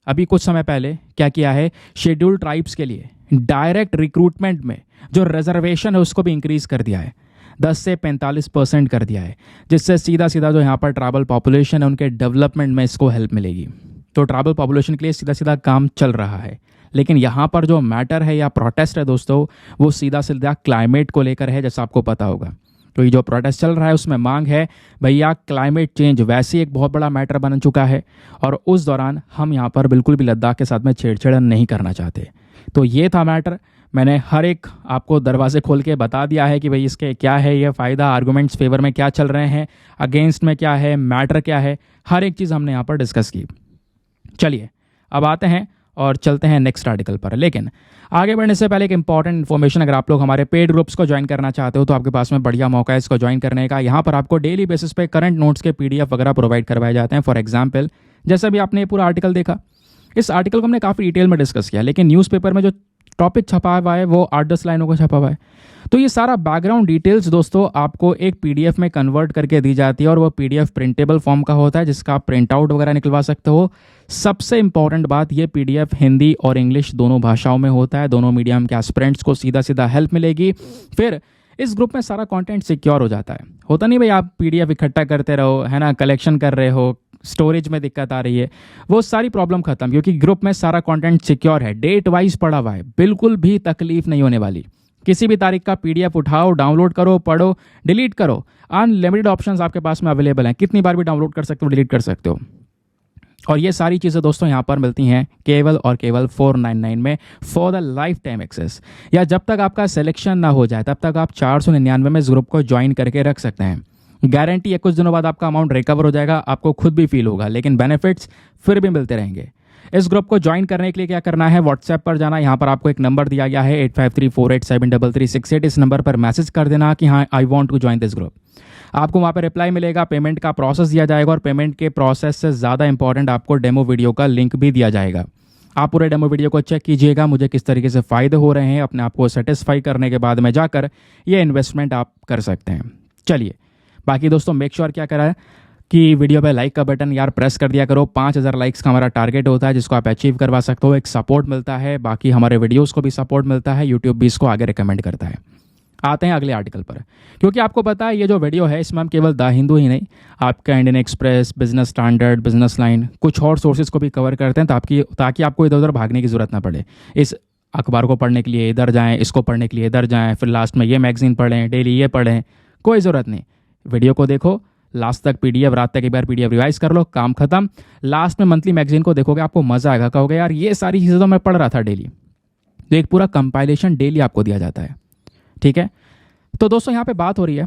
अभी कुछ समय पहले क्या किया है, शेड्यूल ट्राइब्स के लिए डायरेक्ट रिक्रूटमेंट में जो रिजर्वेशन है उसको भी इंक्रीज कर दिया है, 10 से 45% कर दिया है, जिससे सीधा सीधा जो यहाँ पर ट्राइबल पॉपुलेशन है उनके डेवलपमेंट में इसको हेल्प मिलेगी। तो ट्राइबल पॉपुलेशन के लिए सीधा सीधा काम चल रहा है। लेकिन यहाँ पर जो मैटर है या प्रोटेस्ट है दोस्तों, वो सीधा सीधा क्लाइमेट को लेकर है, जैसा आपको पता होगा। तो ये जो प्रोटेस्ट चल रहा है उसमें मांग है भैया क्लाइमेट चेंज वैसे एक बहुत बड़ा मैटर बन चुका है, और उस दौरान हम यहाँ पर बिल्कुल भी लद्दाख के साथ में छेड़छाड़ नहीं करना चाहते। तो ये था मैटर। मैंने हर एक आपको दरवाजे खोल के बता दिया है कि भाई इसके क्या है ये फ़ायदा, आर्गूमेंट्स फेवर में क्या चल रहे हैं, अगेंस्ट में क्या है, मैटर क्या है, हर एक चीज़ हमने यहाँ पर डिस्कस की। चलिए अब आते हैं और चलते हैं नेक्स्ट आर्टिकल पर। लेकिन आगे बढ़ने से पहले एक इंपॉर्टेंट इन्फॉर्मेशन, अगर आप लोग हमारे पेड ग्रुप्स को ज्वाइन करना चाहते हो तो आपके पास में बढ़िया मौका है इसको ज्वाइन करने का। यहाँ पर आपको डेली बेसिस पे करंट नोट्स के PDF वगैरह प्रोवाइड करवाए जाते हैं। फॉर एग्जाम्पल, जैसे भी आपने ये पूरा आर्टिकल देखा, इस आर्टिकल को हमने काफ़ी डिटेल में डिस्कस किया, लेकिन न्यूज़पेपर में जो टॉपिक छपा हुआ है वो 8-10 लाइनों का छपा हुआ है। तो ये सारा बैकग्राउंड डिटेल्स दोस्तों आपको एक PDF में कन्वर्ट करके दी जाती है, और वो PDF प्रिंटेबल फॉर्म का होता है, जिसका आप प्रिंट आउट वगैरह निकलवा सकते हो। सबसे इंपॉर्टेंट बात, ये PDF हिंदी और इंग्लिश दोनों भाषाओं में होता है। दोनों मीडियम के एस्पिरेंट्स को सीधा सीधा हेल्प मिलेगी। फिर इस ग्रुप में सारा कंटेंट सिक्योर हो जाता है। होता नहीं भाई आप PDF इकट्ठा करते रहो, है ना, कलेक्शन कर रहे हो, स्टोरेज में दिक्कत आ रही है, वो सारी प्रॉब्लम खत्म, क्योंकि ग्रुप में सारा कंटेंट सिक्योर है, डेट वाइज पड़ा हुआ है, बिल्कुल भी तकलीफ नहीं होने वाली। किसी भी तारीख का PDF उठाओ, डाउनलोड करो, पढ़ो, डिलीट करो। अनलिमिटेड ऑप्शंस आपके पास में अवेलेबल हैं, कितनी बार भी डाउनलोड कर सकते हो, डिलीट कर सकते हो। और ये सारी चीज़ें दोस्तों यहाँ पर मिलती हैं केवल और केवल 499 में for the lifetime access, या जब तक आपका सिलेक्शन ना हो जाए तब तक आप 499 में इस ग्रुप को ज्वाइन करके रख सकते हैं। गारंटी है कुछ दिनों बाद आपका अमाउंट रिकवर हो जाएगा, आपको खुद भी फील होगा, लेकिन बेनिफिट्स फिर भी मिलते रहेंगे। इस ग्रुप को ज्वाइन करने के लिए क्या करना है, व्हाट्सएप पर जाना, यहाँ पर आपको एक नंबर दिया गया है 8534873368। इस नंबर पर मैसेज कर देना कि हाँ I want to join this group. आपको वहाँ पर रिप्लाई मिलेगा, पेमेंट का प्रोसेस दिया जाएगा, और पेमेंट के प्रोसेस से ज़्यादा इंपॉर्टेंट आपको डेमो वीडियो का लिंक भी दिया जाएगा। आप पूरे डेमो वीडियो को चेक कीजिएगा, मुझे किस तरीके से फ़ायदे हो रहे हैं, अपने आप को सेटिस्फाई करने के बाद में जाकर ये इन्वेस्टमेंट आप कर सकते हैं। चलिए बाकी दोस्तों मेक श्योर क्या करा है कि वीडियो पे लाइक का बटन यार प्रेस कर दिया करो। 5000 लाइक्स का हमारा टारगेट होता है, जिसको आप अचीव करवा सकते हो। एक सपोर्ट मिलता है, बाकी हमारे वीडियोस को भी सपोर्ट मिलता है, यूट्यूब भी इसको आगे रिकमेंड करता है। आते हैं अगले आर्टिकल पर, क्योंकि आपको पता है ये जो वीडियो है इसमें हम केवल द हिंदू ही नहीं, आपका Indian express, business standard, business line, कुछ और सोर्सेज को भी कवर करते हैं, ताकि आपको इधर उधर भागने की जरूरत ना पड़े। इस अखबार को पढ़ने के लिए इधर जाएँ, इसको पढ़ने के लिए इधर जाएँ, फिर लास्ट में ये मैगजीन पढ़ें, डेली ये पढ़ें, कोई ज़रूरत नहीं। वीडियो को देखो लास्ट तक, PDF रात तक एक बार PDF रिवाइज कर लो, काम खत्म। लास्ट में मंथली मैगजीन को देखोगे, आपको मजा आएगा, कहोगे यार ये सारी चीज़ें तो मैं पढ़ रहा था डेली। तो एक पूरा कंपाइलेशन डेली आपको दिया जाता है, ठीक है। तो दोस्तों यहाँ पे बात हो रही है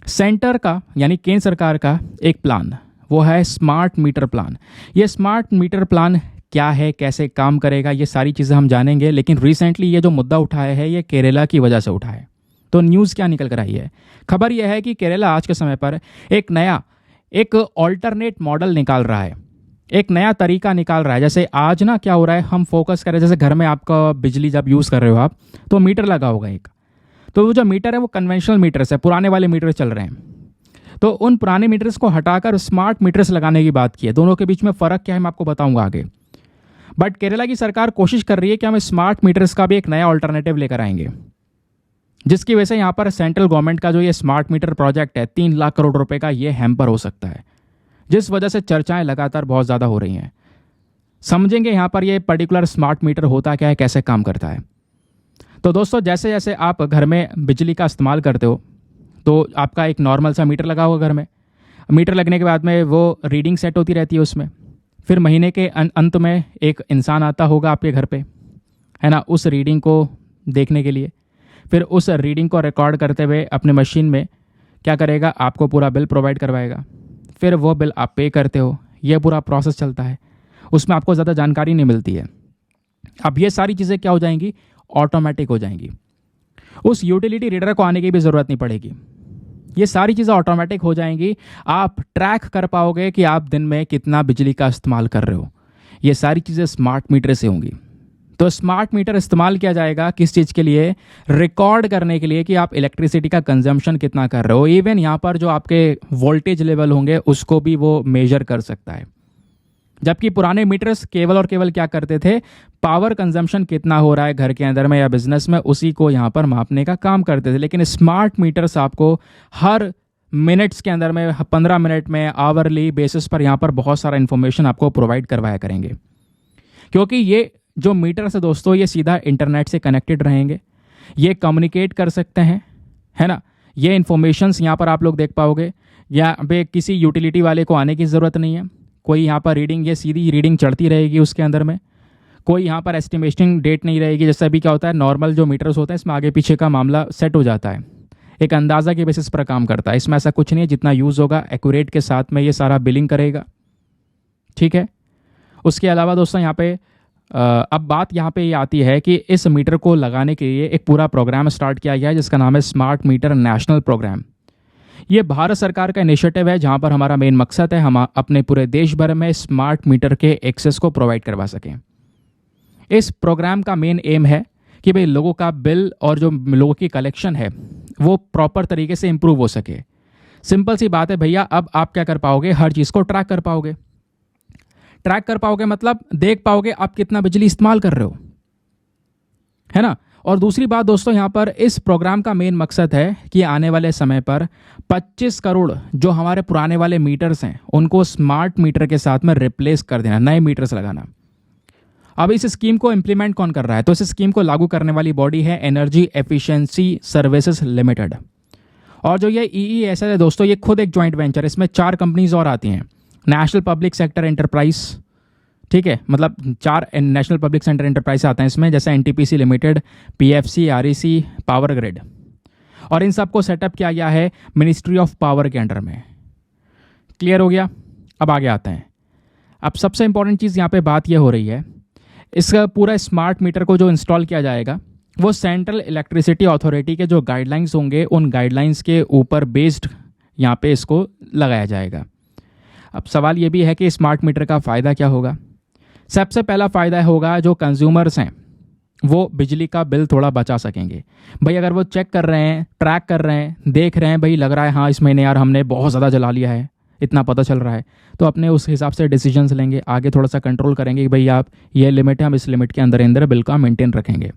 सेंटर का, यानी केंद्र सरकार का एक प्लान, वो है स्मार्ट मीटर प्लान। ये स्मार्ट मीटर प्लान क्या है, कैसे काम करेगा, ये सारी चीज़ें हम जानेंगे। लेकिन रिसेंटली ये जो मुद्दा उठाया है ये केरला की वजह से उठा है। तो न्यूज़ क्या निकल कर आई है? खबर यह है कि केरला आज के समय पर एक ऑल्टरनेट मॉडल निकाल रहा है, एक नया तरीका निकाल रहा है। जैसे आज ना क्या हो रहा है, हम फोकस करें, जैसे घर में आपका बिजली जब यूज़ कर रहे हो आप, तो मीटर लगा होगा एक। तो वो जो मीटर है वो कन्वेंशनल मीटर्स है, पुराने वाले मीटर चल रहे हैं। तो उन पुराने मीटर्स को हटाकर स्मार्ट मीटर्स लगाने की बात की है। दोनों के बीच में फ़र्क क्या है मैं आपको बताऊंगा आगे। बट केरला की सरकार कोशिश कर रही है कि हम स्मार्ट मीटर्स का भी एक नया ऑल्टरनेटिव लेकर आएंगे, जिसकी वजह से यहाँ पर सेंट्रल गवर्नमेंट का जो ये स्मार्ट मीटर प्रोजेक्ट है 3 लाख करोड़ रुपए का, ये हैम्पर हो सकता है, जिस वजह से चर्चाएं लगातार बहुत ज़्यादा हो रही हैं। समझेंगे यहाँ पर ये पर्टिकुलर स्मार्ट मीटर होता क्या है, कैसे काम करता है। तो दोस्तों, जैसे जैसे आप घर में बिजली का इस्तेमाल करते हो तो आपका एक नॉर्मल सा मीटर लगा होगा घर में। मीटर लगने के बाद में वो रीडिंग सेट होती रहती है उसमें। फिर महीने के अंत में एक इंसान आता होगा आपके घर पे, है ना, उस रीडिंग को देखने के लिए। फिर उस रीडिंग को रिकॉर्ड करते हुए अपने मशीन में क्या करेगा, आपको पूरा बिल प्रोवाइड करवाएगा। फिर वो बिल आप पे करते हो। ये पूरा प्रोसेस चलता है, उसमें आपको ज़्यादा जानकारी नहीं मिलती है। अब ये सारी चीज़ें क्या हो जाएंगी, ऑटोमेटिक हो जाएंगी। उस यूटिलिटी रीडर को आने की भी ज़रूरत नहीं पड़ेगी। ये सारी चीज़ें ऑटोमेटिक हो जाएंगी। आप ट्रैक कर पाओगे कि आप दिन में कितना बिजली का इस्तेमाल कर रहे हो। ये सारी चीज़ें स्मार्ट मीटर से होंगी। तो स्मार्ट मीटर इस्तेमाल किया जाएगा किस चीज़ के लिए, रिकॉर्ड करने के लिए कि आप इलेक्ट्रिसिटी का कंजम्पशन कितना कर रहे हो। इवन यहाँ पर जो आपके वोल्टेज लेवल होंगे उसको भी वो मेजर कर सकता है। जबकि पुराने मीटर्स केवल और केवल क्या करते थे, पावर कंजम्पशन कितना हो रहा है घर के अंदर में या बिजनेस में, उसी को यहाँ पर मापने का काम करते थे। लेकिन स्मार्ट मीटर्स आपको हर मिनट्स के अंदर में, 15 मिनट में, आवरली बेसिस पर यहाँ पर बहुत सारा इन्फॉर्मेशन आपको प्रोवाइड करवाया करेंगे। क्योंकि ये जो मीटर्स है दोस्तों, ये सीधा इंटरनेट से कनेक्टेड रहेंगे, ये कम्युनिकेट कर सकते हैं, है ना। ये इन्फॉर्मेशंस यहाँ पर आप लोग देख पाओगे। यहाँ पे किसी यूटिलिटी वाले को आने की ज़रूरत नहीं है। कोई यहाँ पर रीडिंग, ये सीधी रीडिंग चढ़ती रहेगी उसके अंदर में। कोई यहाँ पर एस्टिमेशन डेट नहीं रहेगी। जैसे अभी क्या होता है, नॉर्मल जो मीटर्स होते हैं इसमें आगे पीछे का मामला सेट हो जाता है, एक अंदाज़ा के बेसिस पर काम करता है। इसमें ऐसा कुछ नहीं है, जितना यूज़ होगा एक्यूरेट के साथ में ये सारा बिलिंग करेगा, ठीक है। उसके अलावा दोस्तों यहाँ पे अब बात यहाँ पे ये आती है कि इस मीटर को लगाने के लिए एक पूरा प्रोग्राम स्टार्ट किया गया है जिसका नाम है स्मार्ट मीटर नेशनल प्रोग्राम। ये भारत सरकार का इनिशिएटिव है जहाँ पर हमारा मेन मकसद है हम अपने पूरे देश भर में स्मार्ट मीटर के एक्सेस को प्रोवाइड करवा सकें। इस प्रोग्राम का मेन एम है कि भाई लोगों का बिल और जो लोगों की कलेक्शन है वो प्रॉपर तरीके से इम्प्रूव हो सके। सिंपल सी बात है भैया, अब आप क्या कर पाओगे, हर चीज़ को ट्रैक कर पाओगे। ट्रैक कर पाओगे मतलब देख पाओगे आप कितना बिजली इस्तेमाल कर रहे हो, है ना। और दूसरी बात दोस्तों, यहाँ पर इस प्रोग्राम का मेन मकसद है कि आने वाले समय पर 25 करोड़ जो हमारे पुराने वाले मीटर्स हैं उनको स्मार्ट मीटर के साथ में रिप्लेस कर देना, नए मीटर्स लगाना। अब इस स्कीम को इम्प्लीमेंट कौन कर रहा है, तो इस स्कीम को लागू करने वाली बॉडी है एनर्जी एफिशिएंसी सर्विसेज लिमिटेड। और जो ये EESL है दोस्तों, ये खुद एक जॉइंट वेंचर, इसमें 4 कंपनीज और आती हैं। नेशनल पब्लिक सेक्टर एंटरप्राइज, ठीक है, मतलब 4 नेशनल पब्लिक सेक्टर एंटरप्राइज आते हैं इसमें, जैसे NTPC limited, PFC, REC, power grid. और इन सबको सेटअप किया गया है मिनिस्ट्री ऑफ पावर के अंडर में। क्लियर हो गया। अब आगे आते हैं। अब सबसे इंपॉर्टेंट चीज़ यहाँ पे बात यह हो रही है, इसका पूरा स्मार्ट मीटर को जो इंस्टॉल किया जाएगा वो सेंट्रल इलेक्ट्रिसिटी अथॉरिटी के जो गाइडलाइंस होंगे उन गाइडलाइंस के ऊपर बेस्ड यहाँ पे इसको लगाया जाएगा। अब सवाल ये भी है कि स्मार्ट मीटर का फ़ायदा क्या होगा। सबसे पहला फ़ायदा होगा जो कंज्यूमर्स हैं वो बिजली का बिल थोड़ा बचा सकेंगे। भाई अगर वो चेक कर रहे हैं, ट्रैक कर रहे हैं, देख रहे हैं, भाई लग रहा है हाँ इस महीने यार हमने बहुत ज़्यादा जला लिया है, इतना पता चल रहा है, तो अपने उस हिसाब से डिसीजंस लेंगे, आगे थोड़ा सा कंट्रोल करेंगे कि भाई आप ये लिमिट है, हम इस लिमिट के अंदर अंदर बिल का मेंटेन रखेंगे।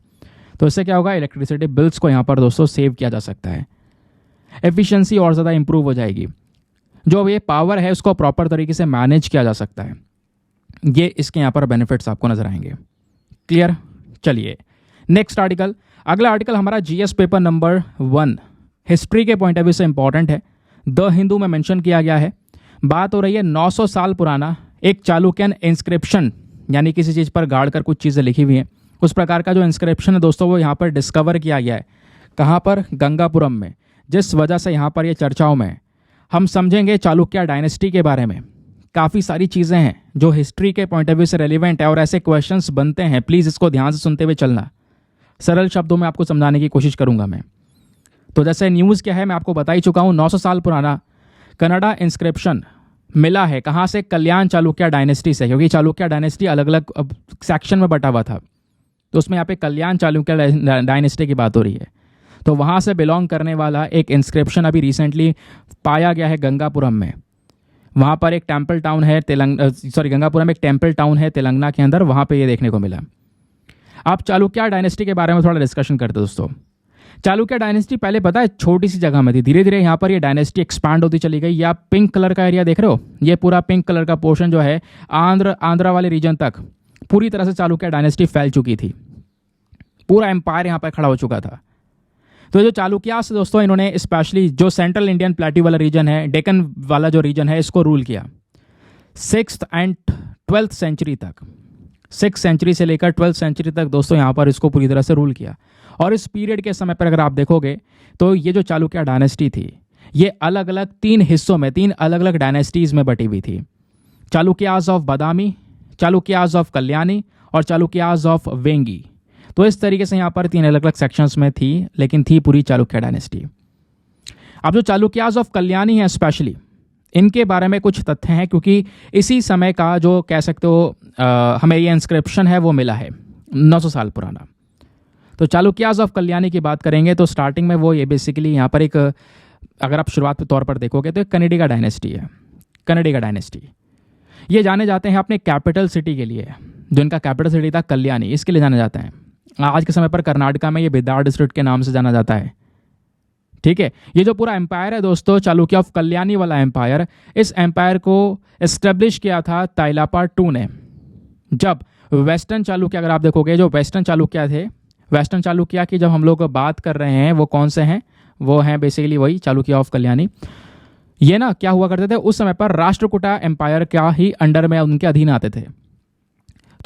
तो इससे क्या होगा, इलेक्ट्रिसिटी बिल्स को यहाँ पर दोस्तों सेव किया जा सकता है, एफिशिएंसी और ज़्यादा इंप्रूव हो जाएगी। जो ये पावर है उसको प्रॉपर तरीके से मैनेज किया जा सकता है। ये इसके यहाँ पर बेनिफिट्स आपको नजर आएंगे। क्लियर। चलिए नेक्स्ट आर्टिकल। अगला आर्टिकल हमारा GS पेपर नंबर 1 हिस्ट्री के पॉइंट ऑफ व्यू से इंपॉर्टेंट है। द हिंदू में मेंशन किया गया है। बात हो रही है 900 साल पुराना एक चालुक्यन इंस्क्रिप्शन, यानी किसी चीज़ पर गाड़ कर कुछ चीज़ें लिखी हुई हैं, उस प्रकार का जो इंस्क्रिप्शन है दोस्तों वो यहाँ पर डिस्कवर किया गया है। कहाँ पर, गंगापुरम में। जिस वजह से यहाँ पर ये चर्चाओं में हम समझेंगे चालुक्य डायनेस्टी के बारे में, काफ़ी सारी चीज़ें हैं जो हिस्ट्री के पॉइंट ऑफ व्यू से रेलिवेंट है और ऐसे क्वेश्चंस बनते हैं। प्लीज़ इसको ध्यान से सुनते हुए चलना। सरल शब्दों में आपको समझाने की कोशिश करूंगा मैं। तो जैसे न्यूज़ क्या है मैं आपको बता ही चुका हूँ। 900 साल पुराना कन्नड़ा इंस्क्रिप्शन मिला है। कहाँ से? कल्याण चालुक्य डायनेस्टी से, क्योंकि चालुक्य डायनेस्टी अलग अलग सेक्शन में बटा हुआ था। तो उसमें यहाँ पे कल्याण चालुक्य डायनेस्टी की बात हो रही है। तो वहाँ से बिलोंग करने वाला एक इंस्क्रिप्शन अभी रिसेंटली पाया गया है गंगापुरम में। वहाँ पर एक टेम्पल टाउन है गंगापुरम एक टेम्पल टाउन है तेलंगाना के अंदर, वहाँ पे ये देखने को मिला। आप चालुक्य डायनेस्टी के बारे में थोड़ा डिस्कशन करते दोस्तों। चालुक्य डायनेस्टी पहले पता है छोटी सी जगह में थी, धीरे धीरे यहाँ पर ये डायनेस्टी एक्सपांड होती चली गई। ये आप पिंक कलर का एरिया देख रहे हो, ये पूरा पिंक कलर का पोर्शन जो है आंध्रा वाले रीजन तक पूरी तरह से चालुक्य डायनेस्टी फैल चुकी थी। पूरा एम्पायर यहाँ पर खड़ा हो चुका था। तो जो चालुक्यास दोस्तों, इन्होंने स्पेशली जो सेंट्रल इंडियन प्लेट्यू वाला रीजन है, डेक्कन वाला जो रीजन है, इसको रूल किया 6th एंड 12th सेंचुरी तक। 6th सेंचुरी से लेकर 12th सेंचुरी तक दोस्तों यहाँ पर इसको पूरी तरह से रूल किया। और इस पीरियड के समय पर अगर आप देखोगे तो ये जो चालुक्य डायनेस्टी थी ये अलग अलग 3 हिस्सों में 3 अलग अलग डायनेस्टीज में बटी हुई थी। Chalukyas of Badami, Chalukyas of Kalyani और चालुक्यास ऑफ वेंगी। तो इस तरीके से यहाँ पर 3 अलग अलग सेक्शंस में थी, लेकिन थी पूरी चालुक्य डायनेस्टी। अब जो चालुक्यास ऑफ कल्याणी है स्पेशली, इनके बारे में कुछ तथ्य हैं, क्योंकि इसी समय का जो कह सकते हो हमें ये इंस्क्रिप्शन है वो मिला है 900 साल पुराना। तो चालुक्यास ऑफ कल्याणी की बात करेंगे तो स्टार्टिंग में वो ये बेसिकली यहाँ पर एक, अगर आप शुरुआत के तौर पर देखोगे तो एक कन्नडिगा डायनेस्टी है। कन्नडिगा डायनेस्टी ये जाने जाते हैं अपने कैपिटल सिटी के लिए, जो इनका कैपिटल सिटी था कल्याणी, इसके लिए जाने जाते हैं। आज के समय पर कर्नाटका में ये बिदार डिस्ट्रिक्ट के नाम से जाना जाता है। ठीक है, ये जो पूरा एम्पायर है दोस्तों, चालुक्य ऑफ कल्याणी वाला एम्पायर, इस एम्पायर को एस्टेब्लिश किया था ताइलापा II ने। जब वेस्टर्न चालुक्य, अगर आप देखोगे जो वेस्टर्न चालुक्य थे, वेस्टर्न चालुक्य की जब हम लोग बात कर रहे हैं वो कौन से हैं? वो हैं बेसिकली वही चालुक्य ऑफ कल्याणी। ये ना क्या हुआ करते थे उस समय पर, राष्ट्रकूटा एम्पायर का ही अंडर में उनके अधीन आते थे।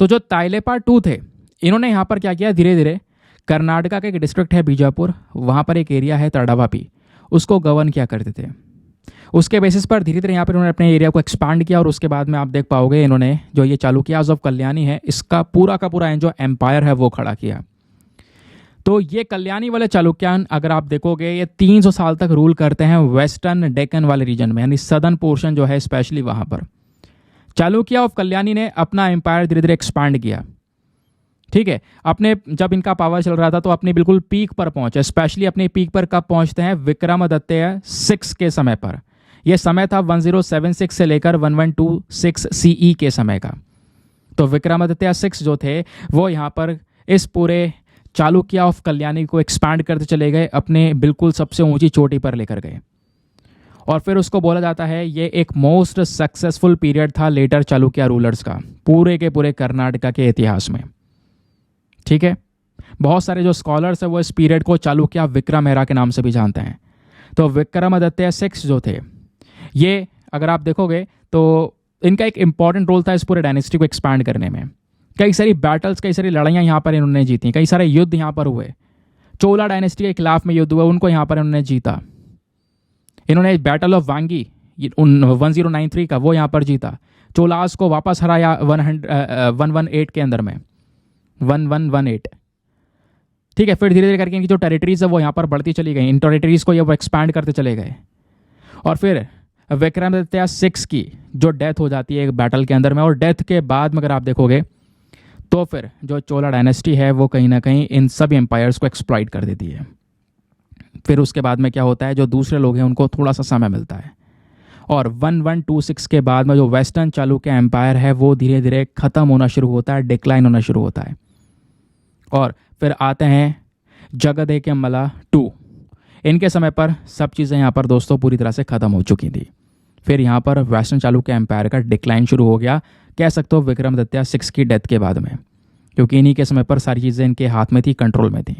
तो जो ताइलेपा II थे, इन्होंने यहाँ पर क्या किया, धीरे धीरे कर्नाटका का एक डिस्ट्रिक्ट है बीजापुर, वहाँ पर एक एरिया है तड़ावापी, उसको गवर्न किया करते थे। उसके बेसिस पर धीरे धीरे यहाँ पर इन्होंने अपने एरिया को एक्सपांड किया और उसके बाद में आप देख पाओगे इन्होंने जो ये चालुक्यास ऑफ कल्याणी है, इसका पूरा का पूरा जो एम्पायर है वो खड़ा किया। तो ये कल्याणी वाले चालुक्यान अगर आप देखोगे ये 300 साल तक रूल करते हैं वेस्टर्न डेक्कन वाले रीजन में, यानी सदर्न पोर्शन जो है स्पेशली वहाँ पर। चालुक्य ऑफ कल्याणी ने अपना एम्पायर धीरे धीरे एक्सपांड किया। ठीक है, अपने जब इनका पावर चल रहा था तो अपने बिल्कुल पीक पर पहुंचे। स्पेशली अपने पीक पर कब पहुंचते हैं? विक्रमादित्य 6 के समय पर। यह समय था 1076 से लेकर 1126 CE के समय का। तो विक्रमादित्य 6 जो थे वो यहाँ पर इस पूरे चालुक्य ऑफ कल्याणी को एक्सपैंड करते चले गए, अपने बिल्कुल सबसे ऊंची चोटी पर लेकर गए। और फिर उसको बोला जाता है ये एक मोस्ट सक्सेसफुल पीरियड था लेटर चालुक्य रूलर्स का पूरे के पूरे कर्नाटका के इतिहास में। ठीक है, बहुत सारे जो स्कॉलर्स हैं वो इस पीरियड को चालुक्य विक्रम एरा के नाम से भी जानते हैं। तो विक्रमादित्य 6 जो थे ये अगर आप देखोगे तो इनका एक इंपॉर्टेंट रोल था इस पूरे डायनेस्टी को एक्सपैंड करने में। कई सारी बैटल्स, कई सारी लड़ाइयाँ यहाँ पर इन्होंने जीती, कई सारे युद्ध यहाँ पर हुए। चोला डायनेस्टी के खिलाफ में युद्ध हुआ, उनको यहाँ पर इन्होंने जीता। इन्होंने बैटल ऑफ वांगी 1093 का वो यहाँ पर जीता। चोलास को वापस हराया 118 के अंदर में, 1118। ठीक है, फिर धीरे धीरे करके इनकी जो टेरिटरीज है वो यहाँ पर बढ़ती चली गई। इन टेरिटरीज को ये वो एक्सपैंड करते चले गए। और फिर विक्रमादित्य 6 की जो डेथ हो जाती है एक बैटल के अंदर में, और डेथ के बाद में अगर आप देखोगे तो फिर जो चोला डायनेस्टी है वो कहीं ना कहीं इन सभी एम्पायर्स को एक्सप्लॉइट कर देती है। फिर उसके बाद में क्या होता है, जो दूसरे लोग हैं उनको थोड़ा सा समय मिलता है। और 1126 के बाद में जो वेस्टर्न चालुक्य एम्पायर है वो धीरे धीरे ख़त्म होना शुरू होता है, डिक्लाइन होना शुरू होता है। और फिर आते हैं जगदेकमल्ल II। इनके समय पर सब चीज़ें यहाँ पर दोस्तों पूरी तरह से ख़त्म हो चुकी थी। फिर यहाँ पर वेस्टर्न चालुक्य एम्पायर का डिक्लाइन शुरू हो गया, कह सकते हो विक्रमादित्य 6 की डेथ के बाद में, क्योंकि इन्हीं के समय पर सारी चीज़ें इनके हाथ में थी, कंट्रोल में थी।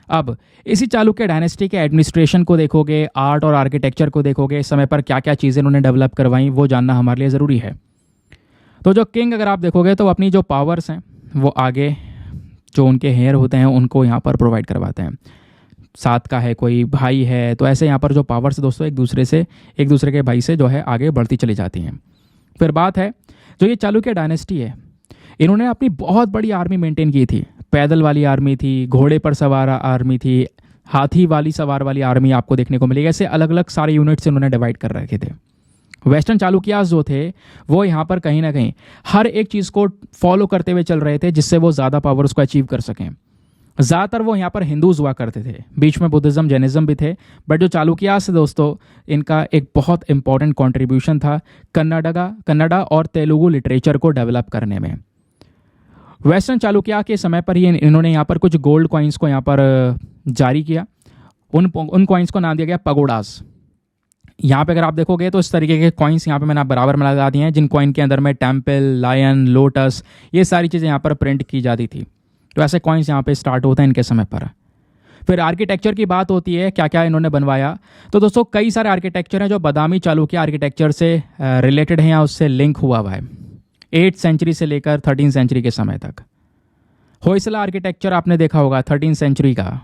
अब इसी चालुक्य डायनेस्टी के एडमिनिस्ट्रेशन को देखोगे, आर्ट और आर्किटेक्चर को देखोगे, इस समय पर क्या क्या चीज़ें उन्होंने डेवलप करवाई वो जानना हमारे लिए ज़रूरी है। तो जो किंग अगर आप देखोगे तो अपनी जो पावर्स हैं वो आगे जो उनके हेयर होते हैं उनको यहाँ पर प्रोवाइड करवाते हैं। साथ का है, कोई भाई है, तो ऐसे यहाँ पर जो पावर्स दोस्तों एक दूसरे के भाई से जो है आगे बढ़ती चली जाती हैं। फिर बात है जो ये चालुक्य डायनेस्टी है, इन्होंने अपनी बहुत बड़ी आर्मी मेंटेन की थी। पैदल वाली आर्मी थी, घोड़े पर सवार आर्मी थी, हाथी वाली सवार वाली आर्मी आपको देखने को मिलेगी। ऐसे अलग अलग सारे यूनिट्स इन्होंने डिवाइड कर रखे थे। वेस्टर्न चालुक्यास जो थे वो यहाँ पर कहीं ना कहीं हर एक चीज़ को फॉलो करते हुए चल रहे थे जिससे वो ज़्यादा पावर्स को अचीव कर सकें। ज़्यादातर वो यहाँ पर हिंदूज हुआ करते थे, बीच में बुद्धिज़्म जैनिज़्म भी थे, बट जो चालुक्यास दोस्तों, इनका एक बहुत इंपॉर्टेंट कंट्रीब्यूशन था कन्नड़ा और तेलुगु लिटरेचर को डेवलप करने में। वेस्टर्न चालुक्या के समय पर ही इन्होंने यहाँ पर कुछ गोल्ड कॉइन्स को यहाँ पर जारी किया। उन कॉइन्स को नाम दिया गया पगोडास। यहाँ पे अगर आप देखोगे तो इस तरीके के कॉइन्स यहाँ पे मैंने बराबर में लगा दिए हैं, जिन कॉइन के अंदर में टेम्पल, लायन, लोटस, ये सारी चीज़ें यहाँ पर प्रिंट की जाती थी। तो ऐसे कॉइन्स यहाँ पे स्टार्ट होते हैं इनके समय पर। फिर आर्किटेक्चर की बात होती है, क्या क्या इन्होंने बनवाया। तो दोस्तों कई सारे आर्किटेक्चर हैं जो बादामी चालुक्य आर्किटेक्चर से रिलेटेड हैं या उससे लिंक हुआ है 8th सेंचुरी से लेकर 13th सेंचुरी के समय तक। होयसला आर्किटेक्चर आपने देखा होगा 13th सेंचुरी का।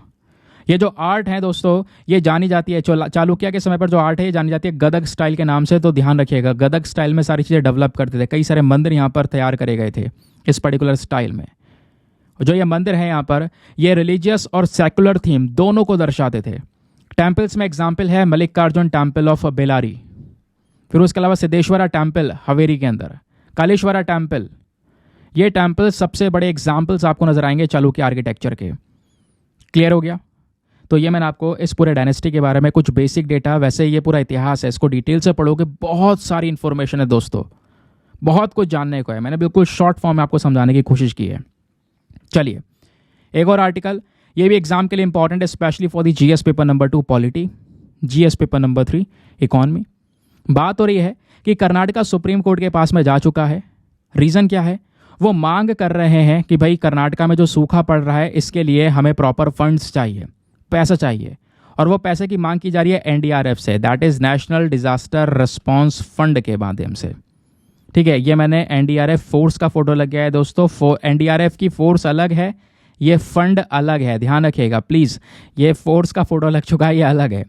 ये जो आर्ट है दोस्तों, ये जानी जाती है चालुक्य के समय पर जो आर्ट है ये जानी जाती है गदग स्टाइल के नाम से। तो ध्यान रखिएगा, गदग स्टाइल में सारी चीज़ें डेवलप करते थे, कई सारे मंदिर यहाँ पर तैयार करे गए थे इस पर्टिकुलर स्टाइल में। जो ये मंदिर है यहाँ पर, ये रिलीजियस और सेकुलर थीम दोनों को दर्शाते थे। टेम्पल्स में एग्जाम्पल है मल्लिकार्जुन टेम्पल ऑफ बेलारी, फिर उसके अलावा सिद्धेश्वरा टेम्पल हवेरी के अंदर, कालेश्वरा टेम्पल। ये टेम्पल सबसे बड़े एग्जाम्पल्स आपको नजर आएंगे चालुक्य आर्किटेक्चर के। क्लियर हो गया? तो ये मैंने आपको इस पूरे डायनेस्टी के बारे में कुछ बेसिक डेटा, वैसे ये पूरा इतिहास है, इसको डिटेल से पढ़ोगे बहुत सारी इन्फॉर्मेशन है दोस्तों, बहुत कुछ जानने को है। मैंने बिल्कुल शॉर्ट फॉर्म में आपको समझाने की कोशिश की है। चलिए एक और आर्टिकल, ये भी एग्जाम के लिए इंपॉर्टेंट है, specially for the GS paper number 2 polity, GS paper number 3 economy. बात हो रही है कि कर्नाटका सुप्रीम कोर्ट के पास में जा चुका है। रीज़न क्या है? वो मांग कर रहे हैं कि भाई कर्नाटका में जो सूखा पड़ रहा है इसके लिए हमें प्रॉपर फंड्स चाहिए, पैसा चाहिए, और वो पैसे की मांग की जा रही है एनडीआरएफ से, that is national disaster response fund के माध्यम से। ठीक है, ये मैंने एनडीआरएफ फोर्स का फोटो लग गया है दोस्तों। एनडीआरएफ की फोर्स अलग है, ये फंड अलग है, ध्यान रखिएगा प्लीज़। ये फोर्स का फोटो लग चुका है, ये अलग है।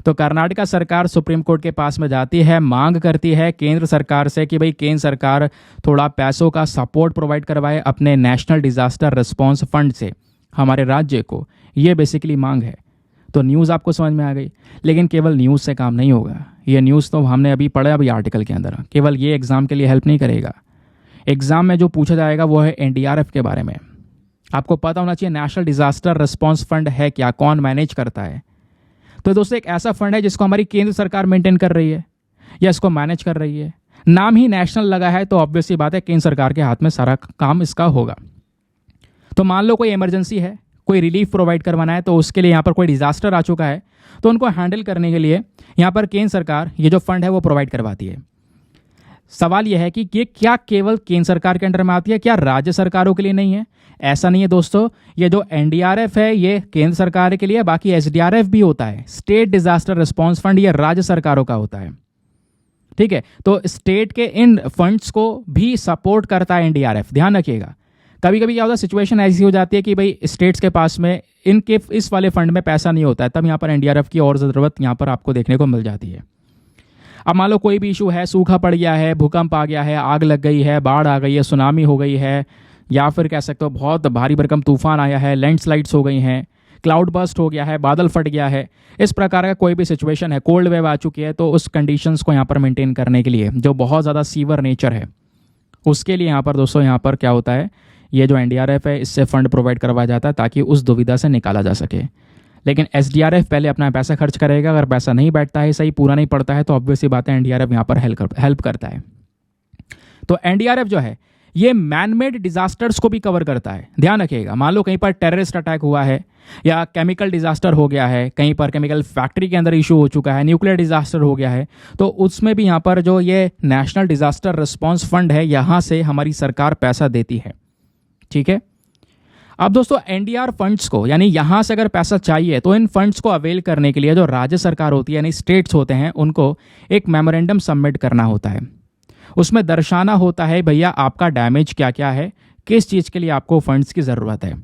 तो कर्नाटका सरकार सुप्रीम कोर्ट के पास में जाती है, मांग करती है केंद्र सरकार से कि भाई केंद्र सरकार थोड़ा पैसों का सपोर्ट प्रोवाइड करवाए अपने नेशनल डिजास्टर रिस्पांस फंड से हमारे राज्य को। ये बेसिकली मांग है। तो न्यूज़ आपको समझ में आ गई, लेकिन केवल न्यूज़ से काम नहीं होगा। ये न्यूज़ तो हमने अभी पढ़ा अभी आर्टिकल के अंदर, केवल ये एग्जाम के लिए हेल्प नहीं करेगा। एग्जाम में जो पूछा जाएगा वो है एनडीआरएफ के बारे में। आपको पता होना चाहिए नेशनल डिजास्टर रिस्पांस फंड है क्या, कौन मैनेज करता है। तो दोस्तों एक ऐसा फंड है जिसको हमारी केंद्र सरकार मेंटेन कर रही है या इसको मैनेज कर रही है। नाम ही नेशनल लगा है तो ऑब्वियस सी बात है केंद्र सरकार के हाथ में सारा काम इसका होगा। तो मान लो कोई इमरजेंसी है, कोई रिलीफ प्रोवाइड करवाना है, तो उसके लिए यहाँ पर कोई डिजास्टर आ चुका है, तो उनको हैंडल करने के लिए यहाँ पर केंद्र सरकार ये जो फंड है वो प्रोवाइड करवाती है। सवाल यह है कि ये क्या केवल केंद्र सरकार के अंडर में आती है, क्या राज्य सरकारों के लिए नहीं है? ऐसा नहीं है दोस्तों। ये जो एनडीआरएफ है ये केंद्र सरकार के लिए, बाकी एसडीआरएफ भी होता है, स्टेट डिजास्टर रिस्पांस फंड, ये राज्य सरकारों का होता है। ठीक है, तो स्टेट के इन फंड्स को भी सपोर्ट करता है एनडीआरएफ, ध्यान रखिएगा। कभी कभी क्या होता है, सिचुएशन ऐसी हो जाती है कि भाई स्टेट्स के पास में इनके इस वाले फंड में पैसा नहीं होता है, तब यहाँ पर एनडीआरएफ की और ज़रूरत यहाँ पर आपको देखने को मिल जाती है। अब मान लो कोई भी इशू है, सूखा पड़ गया है, भूकंप आ गया है, आग लग गई है, बाढ़ आ गई है, सुनामी हो गई है, या फिर कह सकते हो बहुत भारी भरकम तूफान आया है, लैंडस्लाइड्स हो गई हैं, क्लाउड बर्स्ट हो गया है, बादल फट गया है, इस प्रकार का कोई भी सिचुएशन है, कोल्ड वेव आ चुकी है, तो उस कंडीशंस को यहाँ पर मेंटेन करने के लिए जो बहुत ज़्यादा सीवर नेचर है उसके लिए यहाँ पर दोस्तों यहाँ पर क्या होता है, ये जो एनडीआरएफ है इससे फंड प्रोवाइड करवाया जाता है ताकि उस दुविधा से निकाला जा सके। लेकिन एसडीआरएफ पहले अपना पैसा खर्च करेगा, अगर पैसा नहीं बैठता है, सही पूरा नहीं पड़ता है, तो ऑब्वियस सी बात है एनडीआरएफ यहाँ पर हेल्प करता है। तो एनडीआरएफ जो है ये मैनमेड डिजास्टर्स को भी कवर करता है, ध्यान रखिएगा। मान लो कहीं पर टेररिस्ट अटैक हुआ है या केमिकल डिजास्टर हो गया है, कहीं पर केमिकल फैक्ट्री के अंदर इशू हो चुका है, न्यूक्लियर डिजास्टर हो गया है, तो उसमें भी यहाँ पर जो ये नेशनल डिजास्टर रिस्पांस फंड है यहाँ से हमारी सरकार पैसा देती है। ठीक है, अब दोस्तों एनडीआर फंड्स को, यानी यहां से अगर पैसा चाहिए तो इन फंड्स को अवेल करने के लिए जो राज्य सरकार होती है यानी स्टेट्स होते हैं उनको एक मेमोरेंडम सबमिट करना होता है। उसमें दर्शाना होता है भैया आपका डैमेज क्या क्या है, किस चीज़ के लिए आपको फंड्स की ज़रूरत है।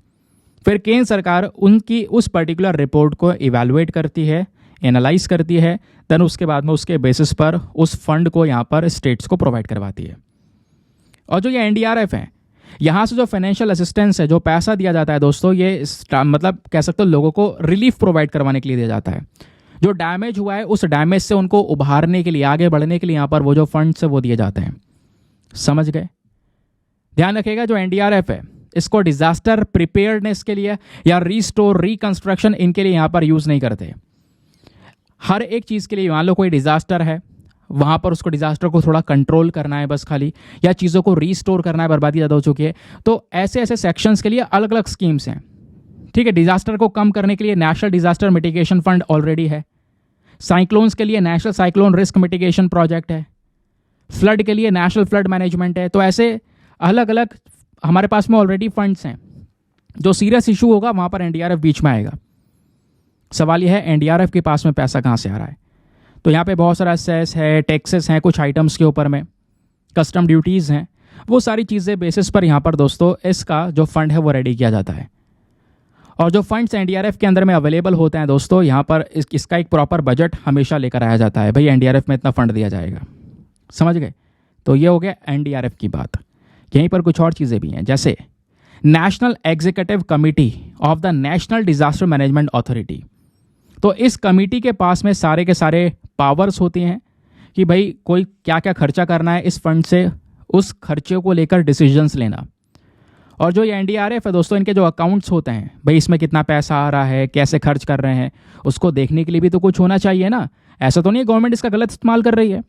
फिर केंद्र सरकार उनकी उस पर्टिकुलर रिपोर्ट को इवैल्यूएट करती है, एनालाइज करती है, देन उसके बाद में उसके बेसिस पर उस फंड को यहाँ पर स्टेट्स को प्रोवाइड करवाती है। और जो ये एनडीआरएफ है, यहाँ से जो फाइनेंशियल असिस्टेंस है, जो पैसा दिया जाता है दोस्तों, ये मतलब कह सकते हो लोगों को रिलीफ प्रोवाइड करवाने के लिए दिया जाता है। जो डैमेज हुआ है उस डैमेज से उनको उभारने के लिए, आगे बढ़ने के लिए यहाँ पर वो जो फंड्स है वो दिए जाते हैं। समझ गए? ध्यान रखिएगा, जो एनडीआरएफ है इसको डिजास्टर प्रिपेयर्डनेस के लिए या रीस्टोर रिकंस्ट्रक्शन इनके लिए यहाँ पर यूज़ नहीं करते। हर एक चीज़ के लिए, मान लो कोई डिजास्टर है, वहाँ पर उसको डिजास्टर को थोड़ा कंट्रोल करना है बस खाली, या चीज़ों को रीस्टोर करना है, बर्बादी ज़्यादा हो चुकी है, तो ऐसे ऐसे सेक्शंस के लिए अलग अलग स्कीम्स हैं। ठीक है, डिजास्टर को कम करने के लिए national disaster mitigation fund already है, साइक्लोन्स के लिए national cyclone risk mitigation project है, फ्लड के लिए नेशनल फ्लड मैनेजमेंट है। तो ऐसे अलग अलग हमारे पास में ऑलरेडी फंड्स हैं। जो सीरियस इशू होगा वहाँ पर एनडीआरएफ बीच में आएगा। सवाल यह है एनडीआरएफ के पास में पैसा कहाँ से आ रहा है? तो यहाँ पे बहुत सारा सेस है, टैक्सेस हैं कुछ आइटम्स के ऊपर में, कस्टम ड्यूटीज़ हैं, वो सारी चीज़ें बेसिस पर यहाँ पर दोस्तों इसका जो फंड है वो रेडी किया जाता है। और जो फंड्स एनडीआरएफ के अंदर में अवेलेबल होते हैं दोस्तों, यहाँ पर इसका एक प्रॉपर बजट हमेशा लेकर आया जाता है, भाई एनडीआरएफ में इतना फंड दिया जाएगा। समझ गए? तो ये हो गया एनडीआरएफ की बात। यहीं पर कुछ और चीज़ें भी हैं, जैसे national executive committee of the national disaster management authority. तो इस कमिटी के पास में सारे के सारे पावर्स होती हैं कि भाई कोई क्या क्या खर्चा करना है इस फंड से, उस खर्चे को लेकर डिसीजंस लेना। और जो ये एनडीआरएफ है दोस्तों, इनके जो अकाउंट्स होते हैं, भाई इसमें कितना पैसा आ रहा है, कैसे खर्च कर रहे हैं, उसको देखने के लिए भी तो कुछ होना चाहिए ना। ऐसा तो नहीं गवर्नमेंट इसका गलत इस्तेमाल कर रही है।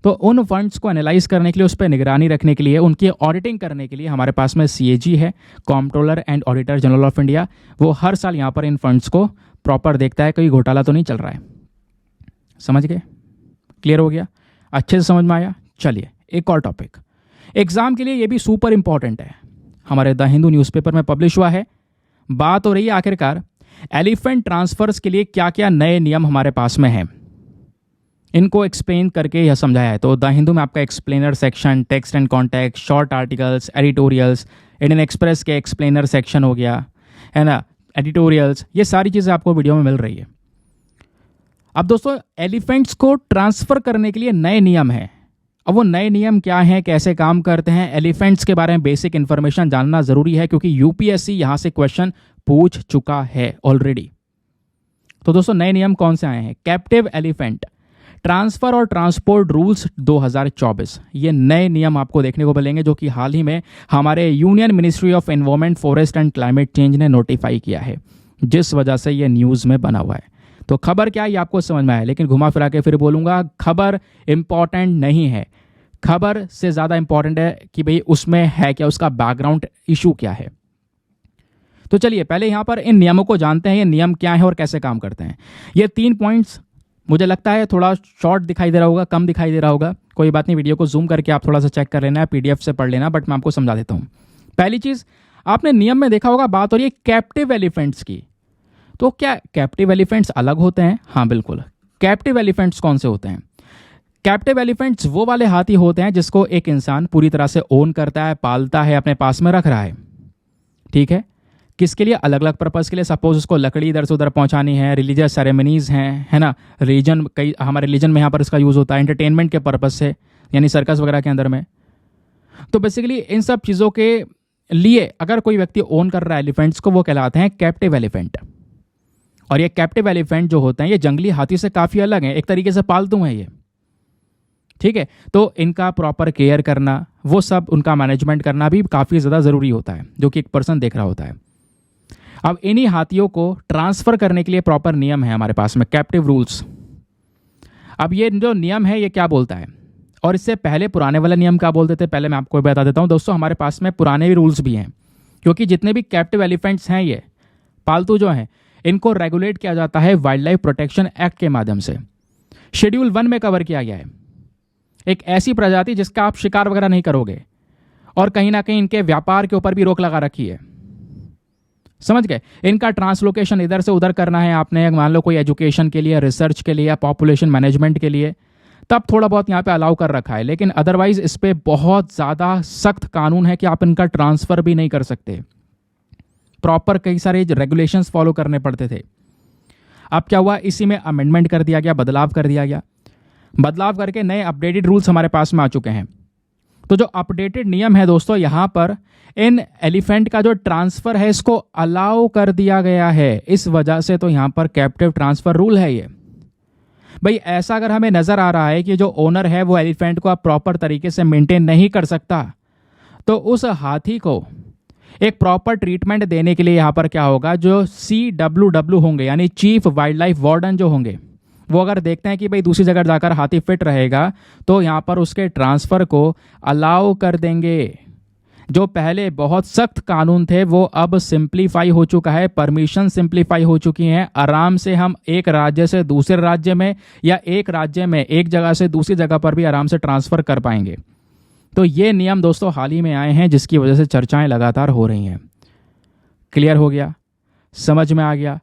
तो उन फंड्स को एनालाइज करने के लिए, उस पर निगरानी रखने के लिए, उनकी ऑडिटिंग करने के लिए हमारे पास में सीएजी है, comptroller and auditor general of India. वो हर साल यहाँ पर इन फंड्स को प्रॉपर देखता है, कोई घोटाला तो नहीं चल रहा है। समझ गए? क्लियर हो गया? अच्छे से समझ में आया? चलिए एक और टॉपिक, एग्जाम के लिए ये भी सुपर इंपॉर्टेंट है, हमारे द हिंदू न्यूज़पेपर में पब्लिश हुआ है। बात हो रही है आखिरकार एलिफेंट ट्रांसफर्स के लिए क्या क्या नए नियम हमारे पास में हैं, इनको एक्सप्लेन करके यह समझाया है। तो द हिंदू में आपका explainer section, text and context, short articles, editorials, Indian express के एक्सप्लेनर सेक्शन हो गया है ना, एडिटोरियल्स, ये सारी चीज़ें आपको वीडियो में मिल रही है। अब दोस्तों एलिफेंट्स को ट्रांसफ़र करने के लिए नए नियम हैं। अब वो नए नियम क्या हैं, कैसे काम करते हैं, एलिफेंट्स के बारे में बेसिक इन्फॉर्मेशन जानना ज़रूरी है, क्योंकि यूपीएससी यहाँ से क्वेश्चन पूछ चुका है ऑलरेडी। तो दोस्तों नए नियम कौन से आए हैं? कैप्टिव एलिफेंट ट्रांसफ़र और ट्रांसपोर्ट रूल्स 2024, ये नए नियम आपको देखने को मिलेंगे, जो कि हाल ही में हमारे union ministry of environment, forest and climate change ने नोटिफाई किया है, जिस वजह से ये न्यूज़ में बना हुआ है। तो खबर क्या है ये आपको समझ में आया, लेकिन घुमा फिरा के फिर बोलूँगा, खबर इंपॉर्टेंट नहीं है। खबर से ज़्यादा इंपॉर्टेंट है कि भाई उसमें है क्या, उसका बैकग्राउंड इशू क्या है। तो चलिए पहले यहाँ पर इन नियमों को जानते हैं, ये नियम क्या है और कैसे काम करते हैं। ये 3 पॉइंट्स मुझे लगता है थोड़ा शॉर्ट दिखाई दे रहा होगा, कम दिखाई दे रहा होगा, कोई बात नहीं, वीडियो को जूम करके आप थोड़ा सा चेक कर लेना है, पीडीएफ से पढ़ लेना, बट मैं आपको समझा देता हूँ। पहली चीज़, आपने नियम में देखा होगा, बात हो रही है कैप्टिव एलिफेंट्स की। तो क्या कैप्टिव एलिफेंट्स अलग होते हैं? हाँ बिल्कुल। कैप्टिव एलिफेंट्स कौन से होते हैं? कैप्टिव एलिफेंट्स वो वाले हाथी होते हैं जिसको एक इंसान पूरी तरह से ओन करता है, पालता है, अपने पास में रख रहा है। ठीक है, किसके लिए? अलग अलग पर्पज़ के लिए। सपोज उसको लकड़ी इधर से उधर पहुंचानी है, रिलीजियस सेरेमनीज हैं, है ना, रिलीजन, कई हमारे रिलीजन में यहाँ पर इसका यूज़ होता है, एंटरटेनमेंट के पर्पज़ से, यानी सर्कस वगैरह के अंदर में। तो बेसिकली इन सब चीज़ों के लिए अगर कोई व्यक्ति ओन कर रहा है एलिफेंट्स को, वो कहलाते हैं कैप्टिव एलिफेंट। और ये कैप्टिव एलिफेंट जो होते हैं ये जंगली हाथी से काफ़ी अलग हैं, एक तरीके से पालतू हैं ये। ठीक है, तो इनका प्रॉपर केयर करना, वो सब उनका मैनेजमेंट करना भी काफ़ी ज़्यादा ज़रूरी होता है, जो कि एक पर्सन देख रहा होता है। अब इन्हीं हाथियों को ट्रांसफ़र करने के लिए प्रॉपर नियम है हमारे पास में, कैप्टिव रूल्स। अब ये जो नियम है ये क्या बोलता है, और इससे पहले पुराने वाले नियम क्या बोलते थे, पहले मैं आपको बता देता हूँ दोस्तों। हमारे पास में पुराने भी रूल्स भी हैं, क्योंकि जितने भी कैप्टिव एलिफेंट्स हैं, ये पालतू जो हैं, इनको रेगुलेट किया जाता है वाइल्ड लाइफ प्रोटेक्शन एक्ट के माध्यम से। शेड्यूल 1 में कवर किया गया है, एक ऐसी प्रजाति जिसका आप शिकार वगैरह नहीं करोगे, और कहीं ना कहीं इनके व्यापार के ऊपर भी रोक लगा रखी है। समझ गए? इनका ट्रांसलोकेशन इधर से उधर करना है आपने, मान लो कोई एजुकेशन के लिए, रिसर्च के लिए या पॉपुलेशन मैनेजमेंट के लिए, तब थोड़ा बहुत यहाँ पे अलाउ कर रखा है, लेकिन अदरवाइज इस पे बहुत ज़्यादा सख्त कानून है कि आप इनका ट्रांसफ़र भी नहीं कर सकते। प्रॉपर कई सारे रेगुलेशंस फॉलो करने पड़ते थे। अब क्या हुआ, इसी में अमेंडमेंट कर दिया गया, बदलाव कर दिया गया। बदलाव करके नए अपडेटेड रूल्स हमारे पास में आ चुके हैं। तो जो अपडेटेड नियम है दोस्तों, यहाँ पर इन एलिफेंट का जो ट्रांसफ़र है इसको अलाउ कर दिया गया है। इस वजह से तो यहाँ पर कैप्टिव ट्रांसफ़र रूल है ये। भाई ऐसा अगर हमें नज़र आ रहा है कि जो ओनर है वो एलिफेंट को आप प्रॉपर तरीके से मेंटेन नहीं कर सकता, तो उस हाथी को एक प्रॉपर ट्रीटमेंट देने के लिए यहाँ पर क्या होगा, जो CWW होंगे यानी चीफ वाइल्ड लाइफ वार्डन जो होंगे, वो अगर देखते हैं कि भाई दूसरी जगह जाकर हाथी फिट रहेगा तो यहाँ पर उसके ट्रांसफ़र को अलाउ कर देंगे। जो पहले बहुत सख्त कानून थे वो अब सिंप्लीफाई हो चुका है, परमिशन सिंप्लीफाई हो चुकी हैं। आराम से हम एक राज्य से दूसरे राज्य में या एक राज्य में एक जगह से दूसरी जगह पर भी आराम से ट्रांसफ़र कर पाएंगे। तो ये नियम दोस्तों हाल ही में आए हैं, जिसकी वजह से चर्चाएं लगातार हो रही हैं। क्लियर हो गया, समझ में आ गया।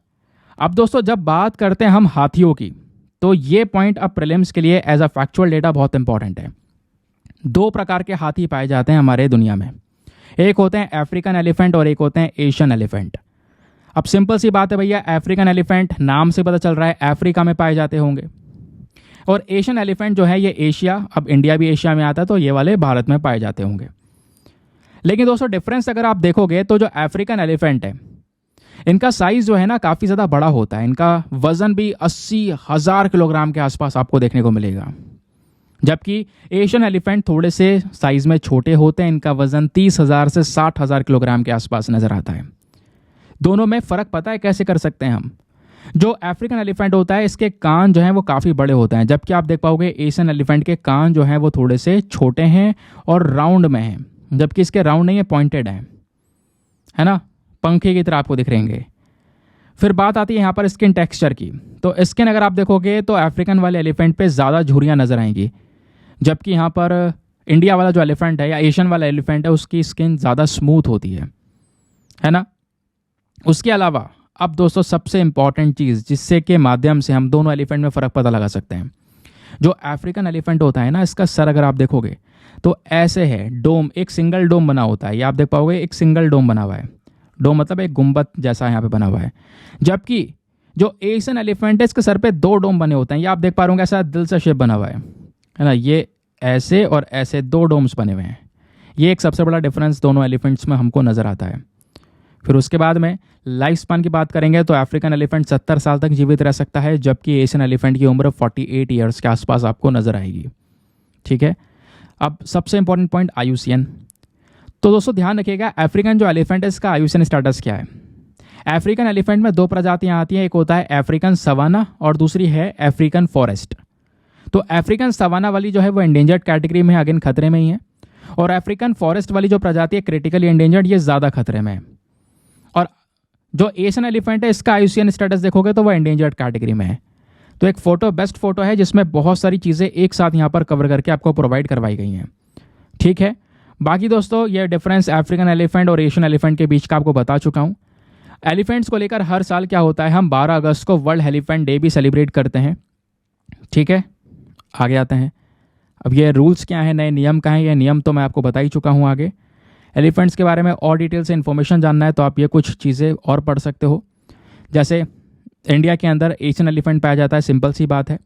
अब दोस्तों जब बात करते हैं हम हाथियों की, तो ये पॉइंट अब प्रीलिम्स के लिए एज अ फैक्चुअल डेटा बहुत इंपॉर्टेंट है। 2 प्रकार के हाथी पाए जाते हैं हमारे दुनिया में, एक होते हैं अफ्रीकन एलिफेंट और एक होते हैं एशियन एलिफेंट। अब सिंपल सी बात है भैया, अफ्रीकन एलिफेंट नाम से पता चल रहा है अफ्रीका में पाए जाते होंगे, और एशियन एलिफेंट जो है ये एशिया, अब इंडिया भी एशिया में आता है तो ये वाले भारत में पाए जाते होंगे। लेकिन दोस्तों डिफरेंस अगर आप देखोगे तो जो अफ्रीकन एलिफेंट है इनका साइज जो है ना काफ़ी ज़्यादा बड़ा होता है। इनका वज़न भी 80,000 किलोग्राम के आसपास आपको देखने को मिलेगा, जबकि एशियन एलिफेंट थोड़े से साइज में छोटे होते हैं। इनका वज़न 30,000 से 60,000 किलोग्राम के आसपास नज़र आता है। दोनों में फ़र्क पता है कैसे कर सकते हैं हम? जो अफ्रीकन एलिफेंट होता है इसके कान जो हैं वो काफ़ी बड़े होते हैं, जबकि आप देख पाओगे एशियन एलिफेंट के कान जो हैं वो थोड़े से छोटे हैं और राउंड में हैं, जबकि इसके राउंड नहीं है, पॉइंटेड हैं, है ना, पंखे की तरह आपको दिख रहेंगे। फिर बात आती है यहाँ पर स्किन टेक्सचर की। तो स्किन अगर आप देखोगे तो अफ्रीकन वाले एलिफेंट पे ज़्यादा झुर्रियाँ नज़र आएंगी, जबकि यहाँ पर इंडिया वाला जो एलिफेंट है या एशियन वाला एलिफेंट है उसकी स्किन ज़्यादा स्मूथ होती है ना। उसके अलावा अब दोस्तों सबसे इंपॉर्टेंट चीज़ जिससे के माध्यम से हम दोनों एलिफेंट में फ़र्क पता लगा सकते हैं, जो अफ्रीकन एलिफेंट होता है ना, इसका सर अगर आप देखोगे तो ऐसे है, डोम, एक सिंगल डोम बना होता है। ये आप देख पाओगे एक सिंगल डोम बना हुआ है, डोम मतलब एक गुंबद जैसा यहाँ पे बना हुआ है। जबकि जो एशियन एलिफेंट है इसके सर पे 2 डोम बने होते हैं। ये आप देख पा रहे होंगे ऐसा दिल सा शेप बना हुआ है ना, ये ऐसे और ऐसे 2 डोम्स बने हुए हैं। ये एक सबसे बड़ा डिफरेंस दोनों एलिफेंट्स में हमको नज़र आता है। फिर उसके बाद में लाइफ स्पान की बात करेंगे तो अफ्रीकन एलिफेंट 70 साल तक जीवित रह सकता है, जबकि एशियन एलिफेंट की उम्र 48 ईयर्स के आसपास आपको नजर आएगी। ठीक है, अब सबसे इंपॉर्टेंट पॉइंट आयुसीएन। तो दोस्तों ध्यान रखिएगा, अफ्रीकन जो एलिफेंट है इसका आयुसीएन स्टेटस क्या है। अफ्रीकन एलिफेंट में 2 प्रजातियां आती हैं, एक होता है अफ्रीकन सवाना और दूसरी है अफ्रीकन फॉरेस्ट। तो अफ्रीकन सवाना वाली जो है वो एंडेंजर्ड कैटेगरी में है, अगेन खतरे में ही है, और अफ्रीकन फॉरेस्ट वाली जो प्रजाति है क्रिटिकली एंडेंजर्ड, ये ज़्यादा खतरे में है। और जो एशियन एलिफेंट है इसका आयुसीएन स्टेटस देखोगे तो वो एंडेंजर्ड कैटेगरी में है। तो एक फ़ोटो बेस्ट फोटो है जिसमें बहुत सारी चीज़ें एक साथ यहाँ पर कवर करके आपको प्रोवाइड करवाई गई हैं। ठीक है, बाकी दोस्तों ये डिफरेंस अफ्रीकन एलिफेंट और एशियन एलिफेंट के बीच का आपको बता चुका हूँ। एलिफेंट्स को लेकर हर साल क्या होता है, हम 12 अगस्त को वर्ल्ड एलिफेंट डे भी सेलिब्रेट करते हैं। ठीक है, आगे आते हैं। अब ये रूल्स क्या हैं, नए नियम क्या हैं, ये नियम तो मैं आपको बता ही चुका हूँ। आगे एलिफेंट्स के बारे में और डिटेल से इन्फॉर्मेशन जानना है तो आप ये कुछ चीज़ें और पढ़ सकते हो। जैसे इंडिया के अंदर एशियन एलिफेंट पाया जाता है, सिंपल सी बात है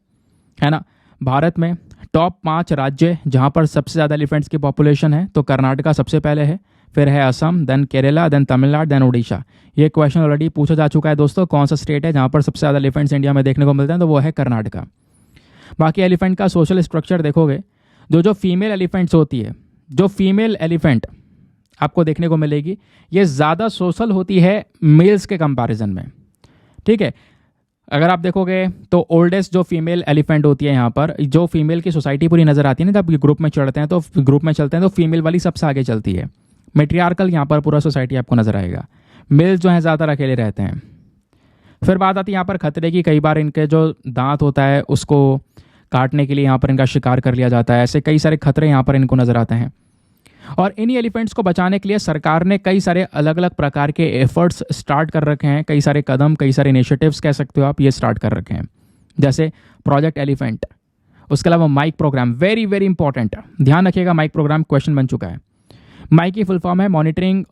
ना। भारत में टॉप 5 राज्य जहाँ पर सबसे ज़्यादा एलिफेंट्स की पॉपुलेशन है, तो कर्नाटका सबसे पहले है, फिर है Assam, then Kerala, then Tamil Nadu, then Orissa. ये क्वेश्चन ऑलरेडी पूछा जा चुका है दोस्तों, कौन सा स्टेट है जहाँ पर सबसे ज़्यादा एलिफेंट्स इंडिया में देखने को मिलते हैं, तो वो है कर्नाटका। बाकी एलिफेंट का सोशल स्ट्रक्चर देखोगे, जो फीमेल एलिफेंट्स होती है, जो फीमेल एलिफेंट आपको देखने को मिलेगी, ये ज़्यादा सोशल होती है मेल्स के कंपैरिजन में। ठीक है, अगर आप देखोगे तो ओल्डेस्ट जो फीमेल एलिफेंट होती है, यहाँ पर जो फीमेल की सोसाइटी पूरी नज़र आती है ना, जब ग्रुप में चढ़ते हैं तो ग्रुप में चलते हैं तो फीमेल वाली सबसे आगे चलती है। मेट्रियार्कल यहाँ पर पूरा सोसाइटी आपको नज़र आएगा, मेल्स जो हैं ज़्यादातर अकेले रहते हैं। फिर बात आती है यहाँ पर खतरे की, कई बार इनके जो दांत होता है उसको काटने के लिए यहाँ पर इनका शिकार कर लिया जाता है। ऐसे कई सारे खतरे यहाँ पर इनको नज़र आते हैं। और इन्हीं एलिफेंट्स को बचाने के लिए सरकार ने कई सारे अलग अलग प्रकार के एफर्ट्स स्टार्ट कर रखे हैं, कई सारे कदम, कई सारे इनिशिएटिव्स कह सकते हो आप, ये स्टार्ट कर रखे हैं। जैसे प्रोजेक्ट एलिफेंट, उसके अलावा MIKE programme, very very important, ध्यान रखिएगा, माइक प्रोग्राम क्वेश्चन बन चुका है। माइक की फुल फॉर्म है monitoring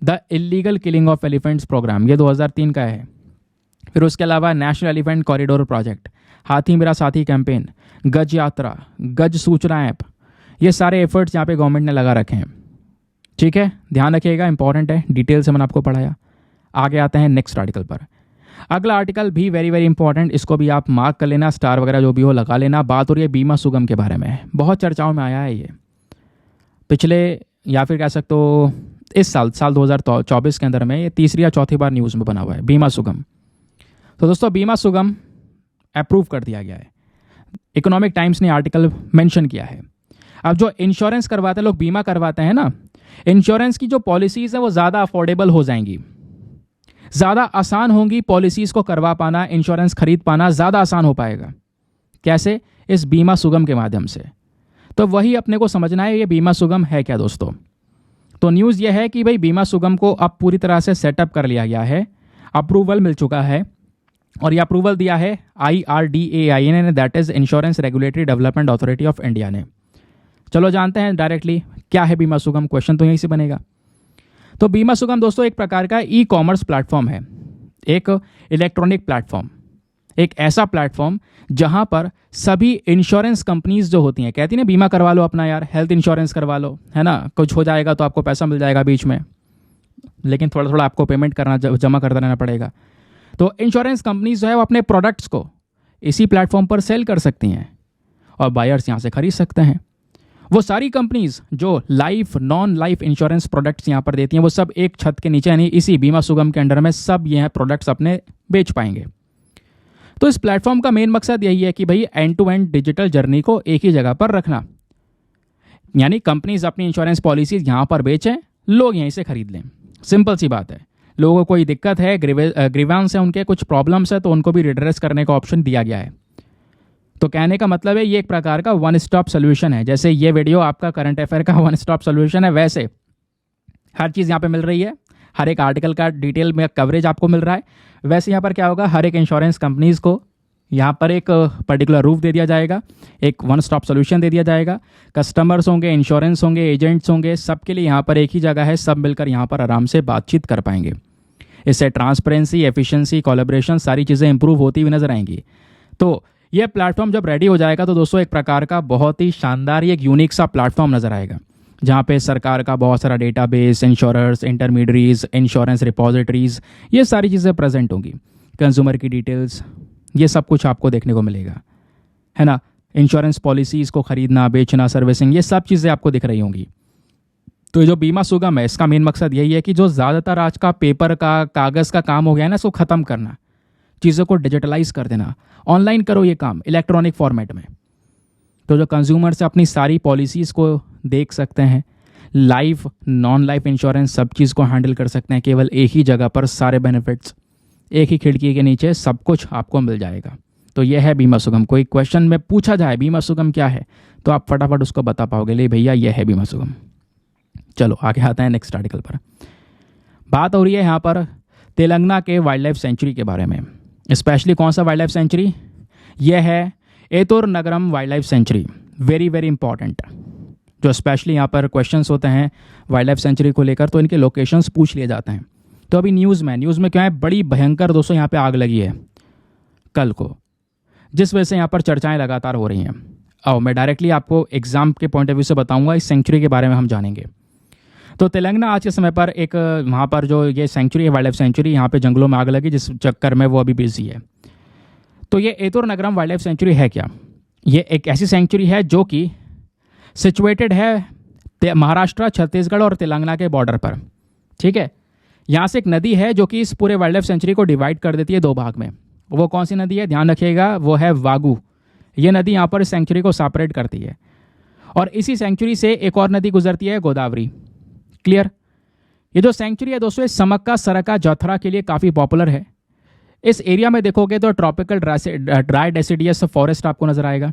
the illegal killing of elephants programme, ये 2003 का है। फिर उसके अलावा नेशनल एलिफेंट कॉरिडोर प्रोजेक्ट, हाथी मेरा साथी कैंपेन, गज यात्रा, गज सूचना ऐप, ये सारे एफर्ट्स यहाँ पे गवर्नमेंट ने लगा रखे हैं। ठीक है, ध्यान रखिएगा, इंपॉर्टेंट है, डिटेल से मैंने आपको पढ़ाया। आगे आते हैं नेक्स्ट आर्टिकल पर। अगला आर्टिकल भी वेरी वेरी इंपॉर्टेंट, इसको भी आप मार्क कर लेना, स्टार वगैरह जो भी हो लगा लेना। बात हो रही है बीमा सुगम के बारे में, बहुत चर्चाओं में आया है ये पिछले, या फिर कह सकते हो इस साल 2024 के अंदर में ये तीसरी या चौथी बार न्यूज़ में बना हुआ है बीमा सुगम। तो दोस्तों बीमा सुगम अप्रूव कर दिया गया है, इकोनॉमिक टाइम्स ने आर्टिकल मेंशन किया है। अब जो इंश्योरेंस करवाते हैं लोग, बीमा करवाते हैं ना, इंश्योरेंस की जो पॉलिसीज़ हैं वो ज़्यादा अफोर्डेबल हो जाएंगी, ज़्यादा आसान होंगी पॉलिसीज़ को करवा पाना, इंश्योरेंस खरीद पाना ज़्यादा आसान हो पाएगा। कैसे? इस बीमा सुगम के माध्यम से। तो वही अपने को समझना है ये बीमा सुगम है क्या दोस्तों। तो न्यूज़ ये है कि भाई बीमा सुगम को अब पूरी तरह से सेटअप कर लिया गया है, अप्रूवल मिल चुका है, और ये अप्रूवल दिया है IRDAI ने, that is insurance regulatory development authority of India ने। चलो जानते हैं डायरेक्टली क्या है बीमा सुगम, क्वेश्चन तो यहीं से बनेगा। तो बीमा सुगम दोस्तों एक प्रकार का ई कॉमर्स प्लेटफॉर्म है, एक इलेक्ट्रॉनिक प्लेटफॉर्म, एक ऐसा प्लेटफॉर्म जहां पर सभी इंश्योरेंस कंपनीज जो होती हैं, कहती हैं बीमा करवा लो अपना यार, हेल्थ इंश्योरेंस करवा लो, है ना, कुछ हो जाएगा तो आपको पैसा मिल जाएगा बीच में, लेकिन थोड़ा थोड़ा आपको पेमेंट करना, जमा करता रहना पड़ेगा। तो इंश्योरेंस कंपनीज जो है वो अपने प्रोडक्ट्स को इसी प्लेटफॉर्म पर सेल कर सकती हैं और बायर्स यहाँ से खरीद सकते हैं। वो सारी कंपनीज जो life non life insurance products यहाँ पर देती हैं वो सब एक छत के नीचे, यानी इसी बीमा सुगम के अंडर में सब ये प्रोडक्ट्स अपने बेच पाएंगे। तो इस प्लेटफॉर्म का मेन मकसद यही है कि भाई end to end digital journey को एक ही जगह पर रखना, यानी कंपनीज अपनी इंश्योरेंस पॉलिसीज यहाँ पर बेचें, लोग यहीं से खरीद लें। सिंपल सी बात है, लोगों को कोई दिक्कत है, ग्रीवेंस है, उनके कुछ प्रॉब्लम्स है, तो उनको भी रिड्रेस करने का ऑप्शन दिया गया है। तो कहने का मतलब है ये एक प्रकार का वन स्टॉप सोल्यूशन है। जैसे ये वीडियो आपका करंट अफेयर का वन स्टॉप सोल्यूशन है, वैसे हर चीज़ यहाँ पे मिल रही है, हर एक आर्टिकल का डिटेल में कवरेज आपको मिल रहा है। वैसे यहाँ पर क्या होगा, हर एक इंश्योरेंस कंपनीज को यहाँ पर एक पर्टिकुलर रूफ दे दिया जाएगा, एक वन स्टॉप सोल्यूशन दे दिया जाएगा। कस्टमर्स होंगे, इंश्योरेंस होंगे, एजेंट्स होंगे, सबके लिए यहाँ पर एक ही जगह है, सब मिलकर यहाँ पर आराम से बातचीत कर पाएंगे। इससे ट्रांसपेरेंसी, एफिशिएंसी, कोलैबोरेशन सारी चीज़ें इंप्रूव होती हुई नजर आएंगी। तो ये प्लेटफॉर्म जब रेडी हो जाएगा तो दोस्तों एक प्रकार का बहुत ही शानदार, एक यूनिक सा प्लेटफॉर्म नजर आएगा, जहाँ पे सरकार का बहुत सारा database, insurers, intermediaries, insurance repositories, ये सारी चीज़ें प्रेजेंट होंगी। कंज्यूमर की डिटेल्स, ये सब कुछ आपको देखने को मिलेगा, है ना। इंश्योरेंस पॉलिसीज़ को खरीदना, बेचना, सर्विसिंग, ये सब चीज़ें आपको दिख रही होंगी। तो ये जो बीमा सुगम है, इसका मेन मकसद यही है कि जो ज़्यादातर आज का पेपर का, कागज़ का काम हो गया है ना, इसको ख़त्म करना, चीज़ों को डिजिटलाइज कर देना, ऑनलाइन करो ये काम इलेक्ट्रॉनिक फॉर्मेट में। तो जो कंज्यूमर से अपनी सारी पॉलिसीज़ को देख सकते हैं, लाइफ नॉन लाइफ इंश्योरेंस सब चीज़ को हैंडल कर सकते हैं, केवल एक ही जगह पर सारे बेनिफिट्स, एक ही खिड़की के नीचे सब कुछ आपको मिल जाएगा। तो यह है बीमा सुगम। कोई क्वेश्चन में पूछा जाए बीमा सुगम क्या है, तो आप फटाफट उसको बता पाओगे, ले भैया यह है बीमा सुगम। चलो आगे आते हैं नेक्स्ट आर्टिकल पर। बात हो रही है यहाँ पर तेलंगाना के वाइल्ड लाइफ सेंचुरी के बारे में। स्पेशली कौन सा वाइल्ड लाइफ सेंचुरी? यह है Eturnagaram wild life sanctuary, very very important. जो स्पेशली यहाँ पर क्वेश्चंस होते हैं वाइल्ड लाइफ सेंचुरी को लेकर, तो इनके लोकेशंस पूछ लिए जाते हैं। तो अभी न्यूज़ में क्या है, बड़ी भयंकर दोस्तों यहाँ पे आग लगी है कल को, जिस वजह से यहाँ पर चर्चाएं लगातार हो रही हैं। और मैं डायरेक्टली आपको एग्जाम के पॉइंट ऑफ व्यू से बताऊंगा, इस सेंचुरी के बारे में हम जानेंगे। तो तेलंगाना आज के समय पर एक वहाँ पर जो ये सेंचुरी है, वाइल्ड लाइफ सेंचुरी, यहाँ पे जंगलों में आग लगी, जिस चक्कर में वो अभी बिजी है। तो ये एतोर नगरम वाइल्ड लाइफ सेंचुरी है क्या? ये एक ऐसी सेंचुरी है जो कि सिचुएटेड है महाराष्ट्र, छत्तीसगढ़ और तेलंगाना के बॉर्डर पर। ठीक है, यहाँ से एक नदी है जो कि इस पूरे वाइल्ड लाइफ सेंचुरी को डिवाइड कर देती है दो भाग में। वो कौन सी नदी है, ध्यान रखिएगा, वो है वागू। ये नदी यहाँ पर इस सेंचुरी को सेपरेट करती है, और इसी सेंचुरी से एक और नदी गुजरती है, गोदावरी। क्लियर? ये जो सेंचुरी है दोस्तों, समक्का सरका जथरा के लिए काफ़ी पॉपुलर है। इस एरिया में देखोगे तो ट्रॉपिकल ड्राई डेसिडियस फॉरेस्ट आपको नजर आएगा,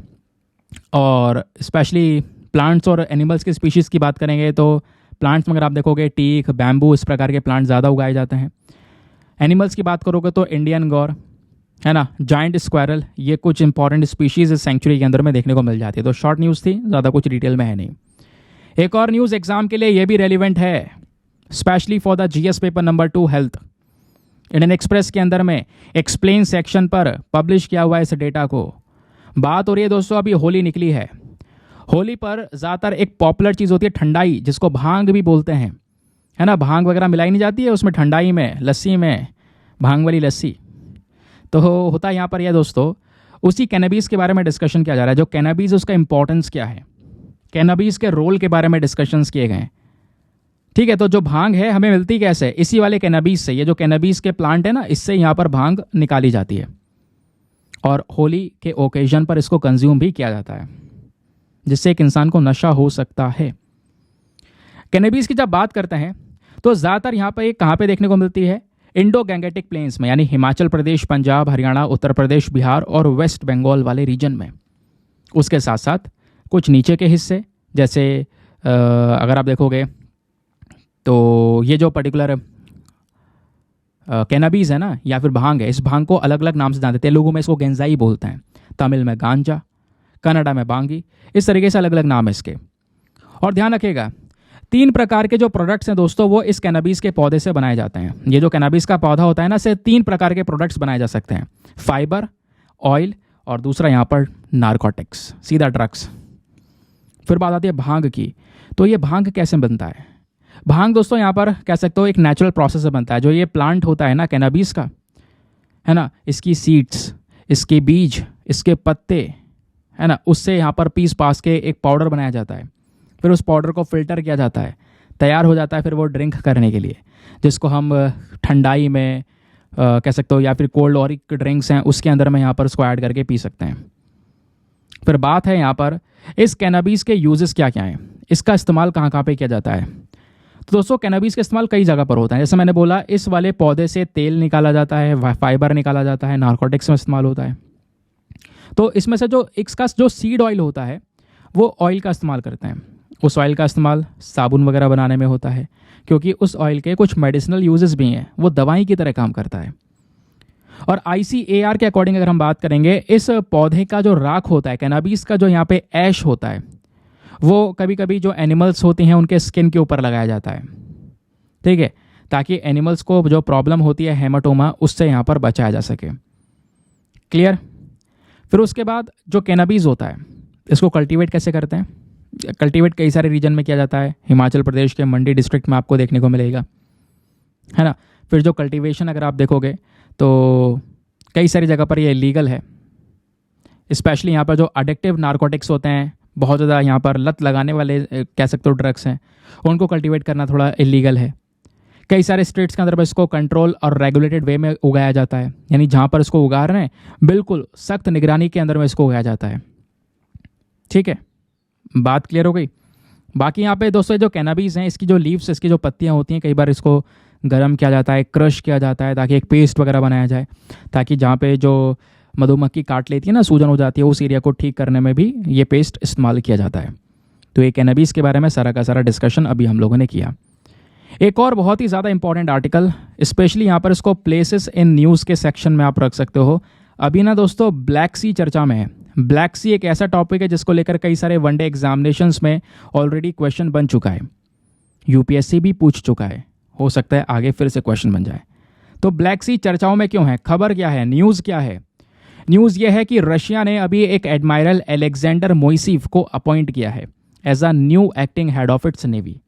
और स्पेशली प्लांट्स और एनिमल्स की स्पीशीज़ की बात करेंगे तो प्लांट्स में अगर आप देखोगे टीक, बैम्बू, इस प्रकार के प्लांट्स ज़्यादा उगाए जाते हैं। एनिमल्स की बात करोगे तो इंडियन गौर, है ना, जाइंट स्क्वायरल, ये कुछ इंपॉर्टेंट स्पीशीज़ इस सेंचुरी के अंदर में देखने को मिल जाती है। तो शॉर्ट न्यूज़ थी, ज़्यादा कुछ डिटेल में है नहीं। एक और न्यूज़ एग्जाम के लिए ये भी रेलिवेंट है, specially for the GS paper number 2 health. Indian express के अंदर में एक्सप्लेन सेक्शन पर पब्लिश किया हुआ है इस डेटा को। बात हो रही है दोस्तों, अभी होली निकली है। होली पर ज़्यादातर एक पॉपुलर चीज़ होती है ठंडाई, जिसको भांग भी बोलते हैं, है ना। भांग वगैरह मिलाई नहीं जाती है उसमें, ठंडाई में, लस्सी में, भांग वाली लस्सी। तो होता यहाँ पर यह दोस्तों, उसी कैनबीस के बारे में डिस्कशन किया जा रहा है। जो कैनबीस, उसका इंपॉर्टेंस क्या है, कैनबीस के रोल के बारे में डिस्कशंस किए गए। ठीक है, तो जो भांग है हमें मिलती कैसे, इसी वाले कैनबीस से। ये जो कैनबीस के प्लांट है ना, इससे यहाँ पर भांग निकाली जाती है और होली के ओकेजन पर इसको कंज्यूम भी किया जाता है, जिससे एक इंसान को नशा हो सकता है। कैनबीस की जब बात करते हैं तो ज़्यादातर यहाँ पर कहाँ पे देखने को मिलती है, इंडो गैंगेटिक प्लेन्स में, यानी हिमाचल प्रदेश, पंजाब, हरियाणा, उत्तर प्रदेश, बिहार और वेस्ट बंगाल वाले रीजन में। उसके साथ साथ कुछ नीचे के हिस्से, जैसे अगर आप देखोगे तो ये जो पर्टिकुलर कैनबीस है ना, या फिर भांग है, इस भांग को अलग अलग नाम से जानते हैं। तेलुगु में इसको गेंजाई बोलते हैं, तमिल में गांजा, कन्नड़ा में बांगी, इस तरीके से अलग अलग नाम है इसके। और ध्यान रखिएगा, 3 प्रकार के जो प्रोडक्ट्स हैं दोस्तों, वो इस कैनबीस के पौधे से बनाए जाते हैं। ये जो कैनबीस का पौधा होता है ना, इससे 3 प्रकार के प्रोडक्ट्स बनाए जा सकते हैं, फाइबर, ऑयल और दूसरा यहाँ पर नारकोटिक्स, सीधा ड्रग्स। फिर बात आती है भांग की। तो ये भांग कैसे बनता है? भांग दोस्तों यहाँ पर कह सकते हो एक नेचुरल प्रोसेस से बनता है। जो ये प्लांट होता है ना कैनबीस का, है ना, इसकी सीड्स, इसके बीज, इसके पत्ते, है ना, उससे यहाँ पर पीस पास के एक पाउडर बनाया जाता है। फिर उस पाउडर को फिल्टर किया जाता है, तैयार हो जाता है फिर वो ड्रिंक करने के लिए, जिसको हम ठंडाई में कह सकते हो, या फिर कोल्ड और ड्रिंक्स हैं उसके अंदर में यहाँ पर उसको ऐड करके पी सकते हैं। फिर बात है यहाँ पर इस कैनबीस के यूजेस क्या क्या हैं, इसका इस्तेमाल कहाँ कहाँ पे किया जाता है। तो दोस्तों कैनबीस का इस्तेमाल कई जगह पर होता है। जैसे मैंने बोला, इस वाले पौधे से तेल निकाला जाता है, फाइबर निकाला जाता है, नारकोटिक्स में इस्तेमाल होता है। तो इसमें से जो इसका जो सीड ऑयल होता है, वो ऑयल का इस्तेमाल करते हैं। उस ऑयल का इस्तेमाल साबुन वगैरह बनाने में होता है, क्योंकि उस ऑयल के कुछ मेडिसिनल यूजेस भी हैं, वो दवाई की तरह काम करता है। और ICAR के अकॉर्डिंग अगर हम बात करेंगे, इस पौधे का जो राख होता है, कैनबीस का जो यहाँ पे ऐश होता है, वो कभी कभी जो एनिमल्स होती हैं उनके स्किन के ऊपर लगाया जाता है। ठीक है, ताकि एनिमल्स को जो प्रॉब्लम होती है हेमाटोमा, उससे यहाँ पर बचाया जा सके। क्लियर। फिर उसके बाद जो कैनबीस होता है, इसको कल्टीवेट कैसे करते हैं? कल्टीवेट कई सारे रीजन में किया जाता है। हिमाचल प्रदेश के मंडी डिस्ट्रिक्ट में आपको देखने को मिलेगा, है ना। फिर जो कल्टीवेशन अगर आप देखोगे तो कई सारी जगह पर ये इलीगल है। स्पेशली यहाँ पर जो एडिक्टिव नारकोटिक्स होते हैं, बहुत ज़्यादा यहाँ पर लत लगाने वाले कह सकते हो ड्रग्स हैं, उनको कल्टीवेट करना थोड़ा इलीगल है। कई सारे स्टेट्स के अंदर इसको कंट्रोल और रेगुलेटेड वे में उगाया जाता है, यानी जहाँ पर इसको उगा रहे हैं बिल्कुल सख्त निगरानी के अंदर में इसको उगाया जाता है। ठीक है, बात क्लियर हो गई। बाकी यहाँ पे दोस्तों जो कैनबीस हैं, इसकी जो लीव्स, इसकी जो पत्तियाँ होती हैं, कई बार इसको गर्म किया जाता है, क्रश किया जाता है, ताकि एक पेस्ट वगैरह बनाया जाए, ताकि जहाँ पे जो मधुमक्खी काट लेती है ना, सूजन हो जाती है, उस एरिया को ठीक करने में भी ये पेस्ट इस्तेमाल किया जाता है। तो ये कैनबीस के बारे में सारा का सारा डिस्कशन अभी हम लोगों ने किया। एक और बहुत ही ज़्यादा इंपॉर्टेंट आर्टिकल, स्पेशली यहाँ पर इसको प्लेसेस इन न्यूज़ के सेक्शन में आप रख सकते हो। अभी ना दोस्तों ब्लैक सी चर्चा में है। ब्लैक सी एक ऐसा टॉपिक है जिसको लेकर कई सारे वनडे एग्जामिनेशंस में ऑलरेडी क्वेश्चन बन चुका है, यूपीएससी भी पूछ चुका है, हो सकता है आगे फिर से क्वेश्चन बन जाए। तो ब्लैक सी चर्चाओं में क्यों है? खबर क्या है, न्यूज़ क्या है? न्यूज़ ये है कि रशिया ने अभी एक एडमायरल अलेक्जेंडर मोइसीव को अपॉइंट किया है as a new acting head of its navy.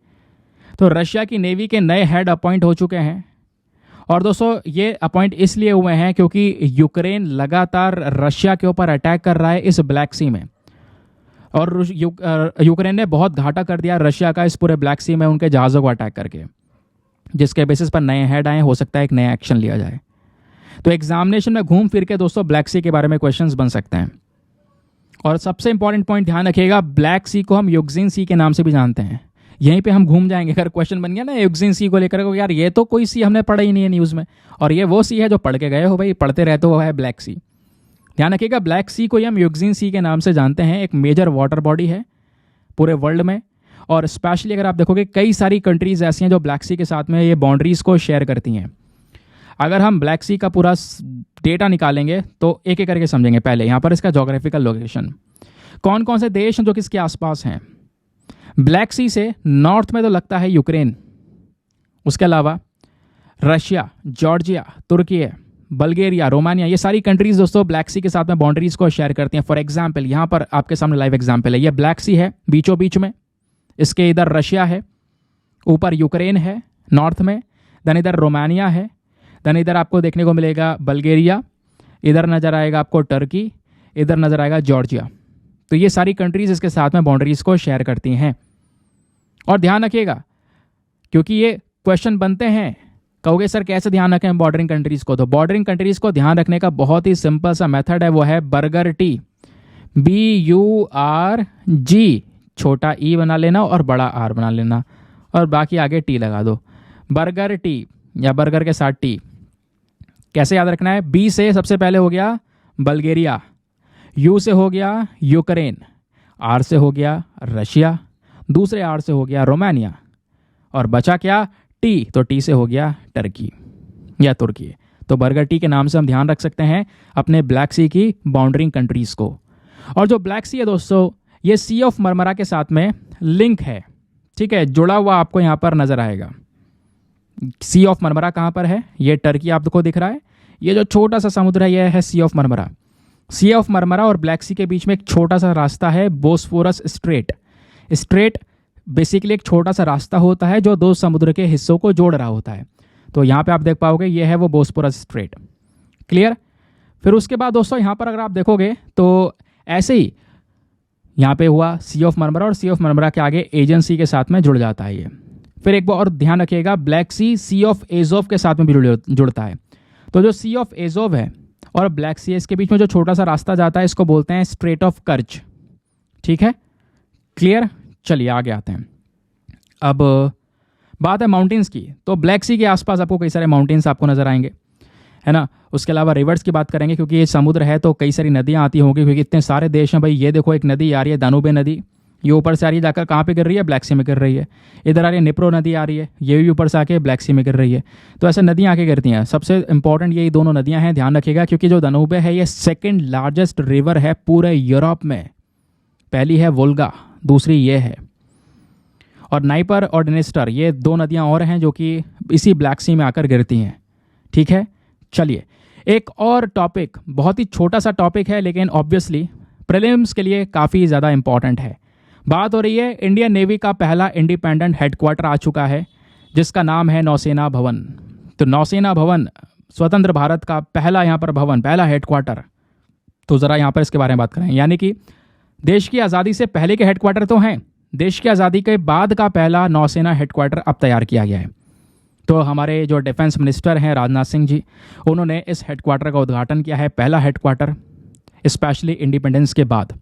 तो रशिया की नेवी के नए हेड अपॉइंट हो चुके हैं। और दोस्तों ये अपॉइंट इसलिए हुए हैं क्योंकि यूक्रेन लगातार रशिया के ऊपर अटैक कर रहा है इस ब्लैक सी में, और यूक्रेन ने बहुत घाटा कर दिया रशिया का इस पूरे ब्लैक सी में उनके जहाज़ों को अटैक करके, जिसके बेसिस पर नए हेड आए, हो सकता है एक नया एक्शन लिया जाए। तो एग्जामिनेशन में घूम फिर के दोस्तों ब्लैक सी के बारे में क्वेश्चंस बन सकते हैं। और सबसे इंपॉर्टेंट पॉइंट ध्यान रखिएगा, ब्लैक सी को हम यूक्रेन सी के नाम से भी जानते हैं। यहीं पे हम घूम जाएंगे अगर क्वेश्चन बन गया ना यूक्रेन सी को लेकर, यार ये तो कोई सी हमने पढ़ा ही नहीं है न्यूज़ में, और ये वो सी है जो पढ़ के गए हो भाई, पढ़ते रहते हो, है ब्लैक सी। ध्यान रखिएगा, ब्लैक सी को हम यूक्रेन सी के नाम से जानते हैं। एक मेजर वाटर बॉडी है पूरे वर्ल्ड में, और स्पेशली अगर आप देखोगे कई सारी कंट्रीज ऐसी हैं जो ब्लैक सी के साथ में ये बाउंड्रीज को शेयर करती हैं। अगर हम ब्लैक सी का पूरा डेटा निकालेंगे तो एक एक करके समझेंगे। पहले यहाँ पर इसका जोग्राफिकल लोकेशन, कौन कौन से देश हैं जो किसके आसपास हैं। ब्लैक सी से नॉर्थ में तो लगता है यूक्रेन, उसके अलावा रशिया, जॉर्जिया, तुर्की, बल्गेरिया, रोमानिया, ये सारी कंट्रीज दोस्तों ब्लैक सी के साथ में बाउंड्रीज को शेयर करती हैं। फॉर एग्जाम्पल यहाँ पर आपके सामने लाइव एग्जाम्पल है, ये ब्लैक सी है बीचों बीच में, इसके इधर रशिया है, ऊपर यूक्रेन है नॉर्थ में, देन इधर रोमानिया है, देन इधर आपको देखने को मिलेगा बल्गेरिया, इधर नज़र आएगा आपको टर्की, इधर नज़र आएगा जॉर्जिया। तो ये सारी कंट्रीज इसके साथ में बाउंड्रीज को शेयर करती हैं। और ध्यान रखिएगा क्योंकि ये क्वेश्चन बनते हैं, कहोगे सर कैसे ध्यान रखें बॉर्डरिंग कंट्रीज को, तो बॉर्डरिंग कंट्रीज को ध्यान रखने का बहुत ही सिंपल सा मेथड है, वो है बर्गर टी, BURG, छोटा ई बना लेना और बड़ा आर बना लेना और बाकी आगे टी लगा दो, बर्गर टी या बर्गर के साथ टी। कैसे याद रखना है, बी से सबसे पहले हो गया बल्गेरिया, यू से हो गया यूक्रेन, आर से हो गया रशिया, दूसरे आर से हो गया रोमानिया, और बचा क्या टी, तो टी से हो गया टर्की या तुर्की। तो बर्गर टी के नाम से हम ध्यान रख सकते हैं अपने ब्लैक सी की बाउंड्रिंग कंट्रीज को। और जो ब्लैक सी है दोस्तों, ये सी ऑफ मरमरा के साथ में लिंक है, ठीक है, जुड़ा हुआ आपको यहाँ पर नजर आएगा। सी ऑफ मरमरा कहाँ पर है, ये टर्की आपको दिख रहा है, ये जो छोटा सा समुद्र है यह है sea of Marmara. Sea of Marmara और ब्लैक सी के बीच में एक छोटा सा रास्ता है, बोस्फोरस स्ट्रेट। स्ट्रेट बेसिकली एक छोटा सा रास्ता होता है जो दो समुद्र के हिस्सों को जोड़ रहा होता है। तो यहाँ पे आप देख पाओगे ये है वो बोस्फोरस स्ट्रेट। क्लियर। फिर उसके बाद दोस्तों यहाँ पर अगर आप देखोगे तो ऐसे ही यहाँ पे हुआ सी ऑफ मरमरा, और सी ऑफ मरमरा के आगे एजियन सी के साथ में जुड़ जाता है ये। फिर एक बार और ध्यान रखिएगा, ब्लैक सी ऑफ एजोव के साथ में भी जुड़ता है। तो जो सी ऑफ एजोव है और ब्लैक सी, इसके बीच में जो छोटा सा रास्ता जाता है इसको बोलते हैं स्ट्रेट ऑफ कर्च। ठीक है, क्लियर। चलिए आगे आते हैं। अब बात है माउंटेन्स की, तो ब्लैक सी के आसपास आपको कई सारे माउंटेन्स आपको नजर आएंगे, है ना। उसके अलावा रिवर्स की बात करेंगे क्योंकि ये समुद्र है तो कई सारी नदियां आती होंगी, क्योंकि इतने सारे देश हैं भाई। ये देखो एक नदी आ रही है दानुबे नदी, ये ऊपर से आ रही है जाकर कहाँ पे गिर रही है, ब्लैक सी में गिर रही है। इधर आ रही है निप्रो नदी आ रही है, ये भी ऊपर से आके ब्लैक सी में गिर रही है। तो ऐसे नदियाँ आके गिरती हैं। सबसे इंपॉर्टेंट यही दोनों नदियाँ हैं, ध्यान रखिएगा, क्योंकि जो दानुबे है ये सेकेंड लार्जेस्ट रिवर है पूरे यूरोप में। पहली है वोल्गा, दूसरी ये है। और नाइपर और डेनिस्टर, ये दो नदियाँ और हैं जो कि इसी ब्लैक सी में आकर गिरती हैं। ठीक है, चलिए एक और टॉपिक, बहुत ही छोटा सा टॉपिक है लेकिन ऑब्वियसली प्रीलिम्स के लिए काफ़ी ज़्यादा इंपॉर्टेंट है। बात हो रही है इंडियन नेवी का पहला इंडिपेंडेंट हेडक्वार्टर आ चुका है जिसका नाम है नौसेना भवन। तो नौसेना भवन स्वतंत्र भारत का पहला यहाँ पर भवन, पहला हेडक्वार्टर। तो ज़रा यहाँ पर इसके बारे में बात करें, यानी कि देश की आज़ादी से पहले के हेडक्वार्टर तो हैं, देश की आज़ादी के बाद का पहला नौसेना हेडक्वार्टर अब तैयार किया गया है। तो हमारे जो डिफेंस मिनिस्टर हैं राजनाथ सिंह जी, उन्होंने इस हेडक्वार्टर का उद्घाटन किया है, पहला हेडक्वार्टर स्पेशली इंडिपेंडेंस के बाद।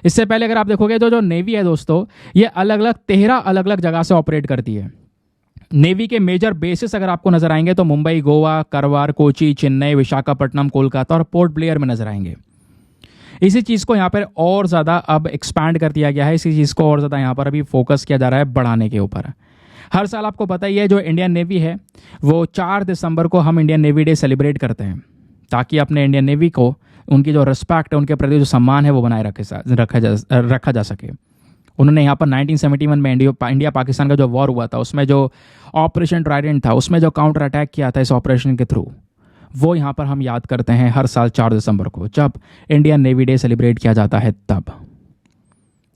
इससे पहले अगर आप देखोगे तो जो नेवी है दोस्तों, ये अलग अलग 13 अलग अलग जगह से ऑपरेट करती है। नेवी के मेजर बेसिस अगर आपको नजर आएंगे तो मुंबई, गोवा, करवार, कोची, चेन्नई, विशाखापट्टनम, कोलकाता और पोर्ट ब्लेयर में नजर आएंगे। इसी चीज़ को यहाँ पर और ज़्यादा अब एक्सपैंड कर दिया गया है, इसी चीज़ को और ज़्यादा यहाँ पर अभी फोकस किया जा रहा है बढ़ाने के ऊपर। हर साल आपको पता ही है जो इंडियन नेवी है वो 4 दिसंबर को हम इंडियन नेवी डे सेलिब्रेट करते हैं, ताकि अपने इंडियन नेवी को उनकी जो रिस्पेक्ट है, उनके प्रति जो सम्मान है वो बनाए रखा जा सके। उन्होंने यहाँ पर 1971 में इंडिया पाकिस्तान का जो वॉर हुआ था, उसमें जो ऑपरेशन ट्राइडेंट था, उसमें जो काउंटर अटैक किया था इस ऑपरेशन के थ्रू, वो यहाँ पर हम याद करते हैं हर साल 4 दिसंबर को, जब इंडियन नेवी डे सेलिब्रेट किया जाता है तब।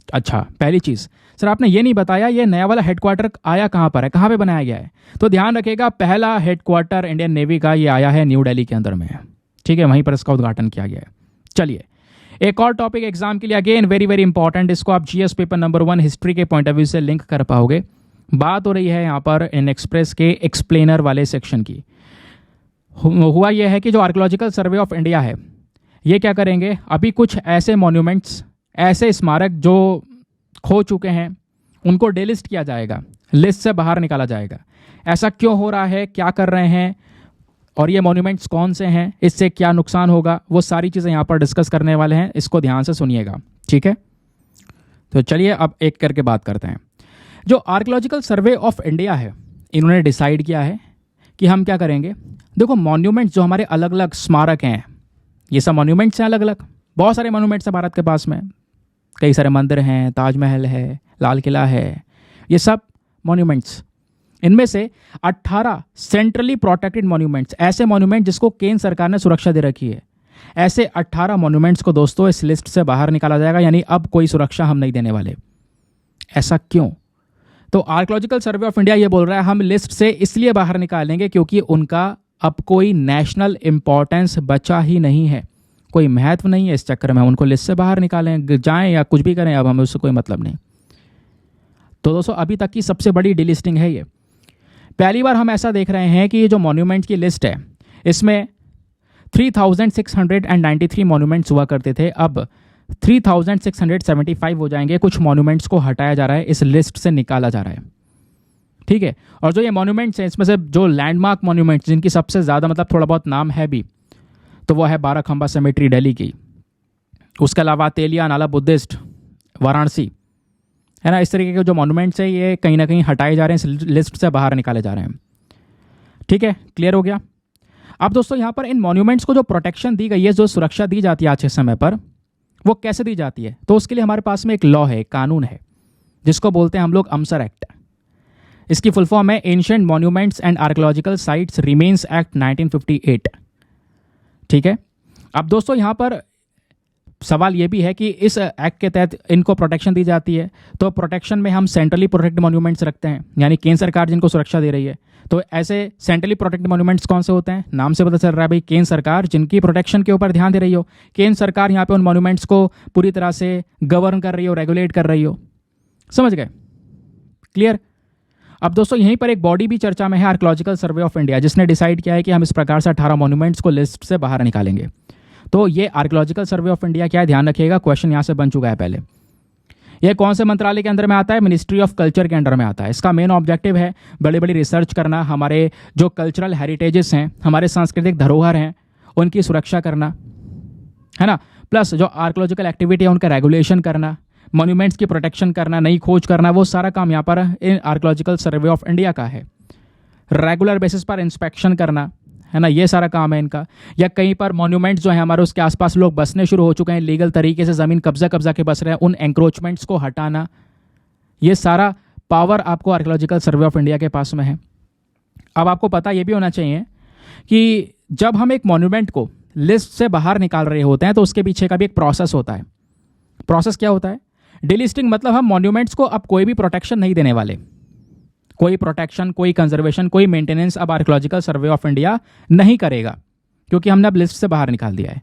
अच्छा, पहली चीज़ सर आपने ये नहीं बताया ये नया वाला हेडक्वार्टर आया कहाँ पर है, कहाँ पे बनाया गया है। तो ध्यान रखिएगा, पहला हेडक्वार्टर इंडियन नेवी का ये आया है न्यू दिल्ली के अंदर में, ठीक है, वहीं पर इसका उद्घाटन किया गया है। चलिए एक और टॉपिक एग्जाम के लिए, अगेन वेरी वेरी इंपॉर्टेंट, इसको आप जीएस पेपर नंबर 1 हिस्ट्री के पॉइंट ऑफ व्यू से लिंक कर पाओगे। बात हो रही है यहाँ पर इन एक्सप्रेस के एक्सप्लेनर वाले सेक्शन की। हुआ यह है कि जो आर्कियोलॉजिकल सर्वे ऑफ इंडिया है ये क्या करेंगे, अभी कुछ ऐसे मॉन्यूमेंट्स, ऐसे स्मारक जो खो चुके हैं उनको डेलिस्ट किया जाएगा, लिस्ट से बाहर निकाला जाएगा। ऐसा क्यों हो रहा है, क्या कर रहे हैं और ये मॉन्यूमेंट्स कौन से हैं, इससे क्या नुकसान होगा, वो सारी चीज़ें यहाँ पर डिस्कस करने वाले हैं, इसको ध्यान से सुनिएगा, ठीक है। तो चलिए अब एक करके बात करते हैं। जो आर्कियोलॉजिकल सर्वे ऑफ इंडिया है, इन्होंने डिसाइड किया है कि हम क्या करेंगे। देखो मॉन्यूमेंट्स जो हमारे अलग अलग स्मारक हैं, ये सब मॉन्यूमेंट्स हैं अलग अलग, बहुत सारे मॉन्यूमेंट्स हैं भारत के पास में, कई सारे मंदिर हैं, ताजमहल है, लाल किला है, ये सब मॉन्यूमेंट्स। इनमें से 18 सेंट्रली प्रोटेक्टेड मॉन्यूमेंट्स, ऐसे मॉन्यूमेंट जिसको केंद्र सरकार ने सुरक्षा दे रखी है, ऐसे 18 मॉन्यूमेंट्स को दोस्तों इस लिस्ट से बाहर निकाला जाएगा, यानी अब कोई सुरक्षा हम नहीं देने वाले। ऐसा क्यों? तो आर्कियोलॉजिकल सर्वे ऑफ इंडिया ये बोल रहा है हम लिस्ट से इसलिए बाहर निकालेंगे क्योंकि उनका अब कोई नेशनल इंपॉर्टेंस बचा ही नहीं है, कोई महत्व नहीं है। इस चक्कर में उनको लिस्ट से बाहर निकालें, जाएं या कुछ भी करें, अब हमें उससे कोई मतलब नहीं। तो दोस्तों अभी तक की सबसे बड़ी डीलिस्टिंग है ये। पहली बार हम ऐसा देख रहे हैं कि ये जो मॉन्यूमेंट की लिस्ट है इसमें 3693 मॉन्यूमेंट्स हुआ करते थे, अब 3675 हो जाएंगे। कुछ मॉन्यूमेंट्स को हटाया जा रहा है, इस लिस्ट से निकाला जा रहा है, ठीक है। और जो ये मॉन्यूमेंट्स हैं इसमें से जो लैंडमार्क मॉन्यूमेंट्स जिनकी सबसे ज़्यादा मतलब थोड़ा बहुत नाम है भी, तो वो है बाराखंबा सेमेट्री दिल्ली की, उसके अलावा तेलिया नाला बुद्धिस्ट वाराणसी, है ना। इस तरीके के जो मॉन्यूमेंट्स हैं ये कहीं ना कहीं हटाए जा रहे हैं, इस लिस्ट से बाहर निकाले जा रहे हैं, ठीक है। क्लियर हो गया। अब दोस्तों यहाँ पर इन मॉन्यूमेंट्स को जो प्रोटेक्शन दी गई है, जो सुरक्षा दी जाती है आज के समय पर, वो कैसे दी जाती है? तो उसके लिए हमारे पास में एक लॉ है, एक कानून है, जिसको बोलते हैं हम लोग अमसर एक्ट। इसकी फुल फॉर्म है ancient monuments and archaeological sites remains act 1958, ठीक है। अब दोस्तों यहाँ पर सवाल ये भी है कि इस एक्ट के तहत इनको प्रोटेक्शन दी जाती है, तो प्रोटेक्शन में हम सेंट्रली प्रोटेक्टेड मॉन्यूमेंट्स रखते हैं, यानी केंद्र सरकार जिनको सुरक्षा दे रही है। तो ऐसे सेंट्रली प्रोटेक्टेड मॉन्यूमेंट्स कौन से होते हैं? नाम से पता चल रहा है भाई, केंद्र सरकार जिनकी प्रोटेक्शन के ऊपर ध्यान दे रही हो, केंद्र सरकार यहाँ पे उन मॉन्यूमेंट्स को पूरी तरह से गवर्न कर रही हो, रेगुलेट कर रही हो। समझ गए? क्लियर। अब दोस्तों यहीं पर एक बॉडी भी चर्चा में है, आर्कियोलॉजिकल सर्वे ऑफ इंडिया, जिसने डिसाइड किया है कि हम इस प्रकार से 18 मॉन्यूमेंट्स को लिस्ट से बाहर निकालेंगे। तो ये आर्कियोलॉजिकल सर्वे ऑफ इंडिया क्या है, ध्यान रखिएगा, क्वेश्चन यहाँ से बन चुका है पहले। ये कौन से मंत्रालय के अंदर में आता है? मिनिस्ट्री ऑफ कल्चर के अंडर में आता है। इसका मेन ऑब्जेक्टिव है बड़ी बड़ी रिसर्च करना, हमारे जो कल्चरल हेरिटेजेस हैं, हमारे सांस्कृतिक धरोहर हैं, उनकी सुरक्षा करना, है ना। प्लस जो आर्कियोलॉजिकल एक्टिविटी है उनका रेगुलेशन करना, मॉन्यूमेंट्स की प्रोटेक्शन करना, नई खोज करना, वो सारा काम यहाँ पर आर्कियोलॉजिकल सर्वे ऑफ इंडिया का है। रेगुलर बेसिस पर इंस्पेक्शन करना, है ना, ये सारा काम है इनका। या कहीं पर मॉन्यूमेंट्स जो है हमारे उसके आसपास लोग बसने शुरू हो चुके हैं, लीगल तरीके से ज़मीन कब्जा के बस रहे हैं, उन एंक्रोचमेंट्स को हटाना, ये सारा पावर आपको आर्कियोलॉजिकल सर्वे ऑफ इंडिया के पास में है। अब आपको पता ये भी होना चाहिए कि जब हम एक मॉन्यूमेंट को लिस्ट से बाहर निकाल रहे होते हैं तो उसके पीछे का भी एक प्रोसेस होता है। प्रोसेस क्या होता है? डिलिस्टिंग मतलब हम मॉन्यूमेंट्स को अब कोई भी प्रोटेक्शन नहीं देने वाले, कोई प्रोटेक्शन, कोई कंजर्वेशन, कोई मेंटेनेंस अब आर्कियोलॉजिकल सर्वे ऑफ इंडिया नहीं करेगा, क्योंकि हमने अब लिस्ट से बाहर निकाल दिया है।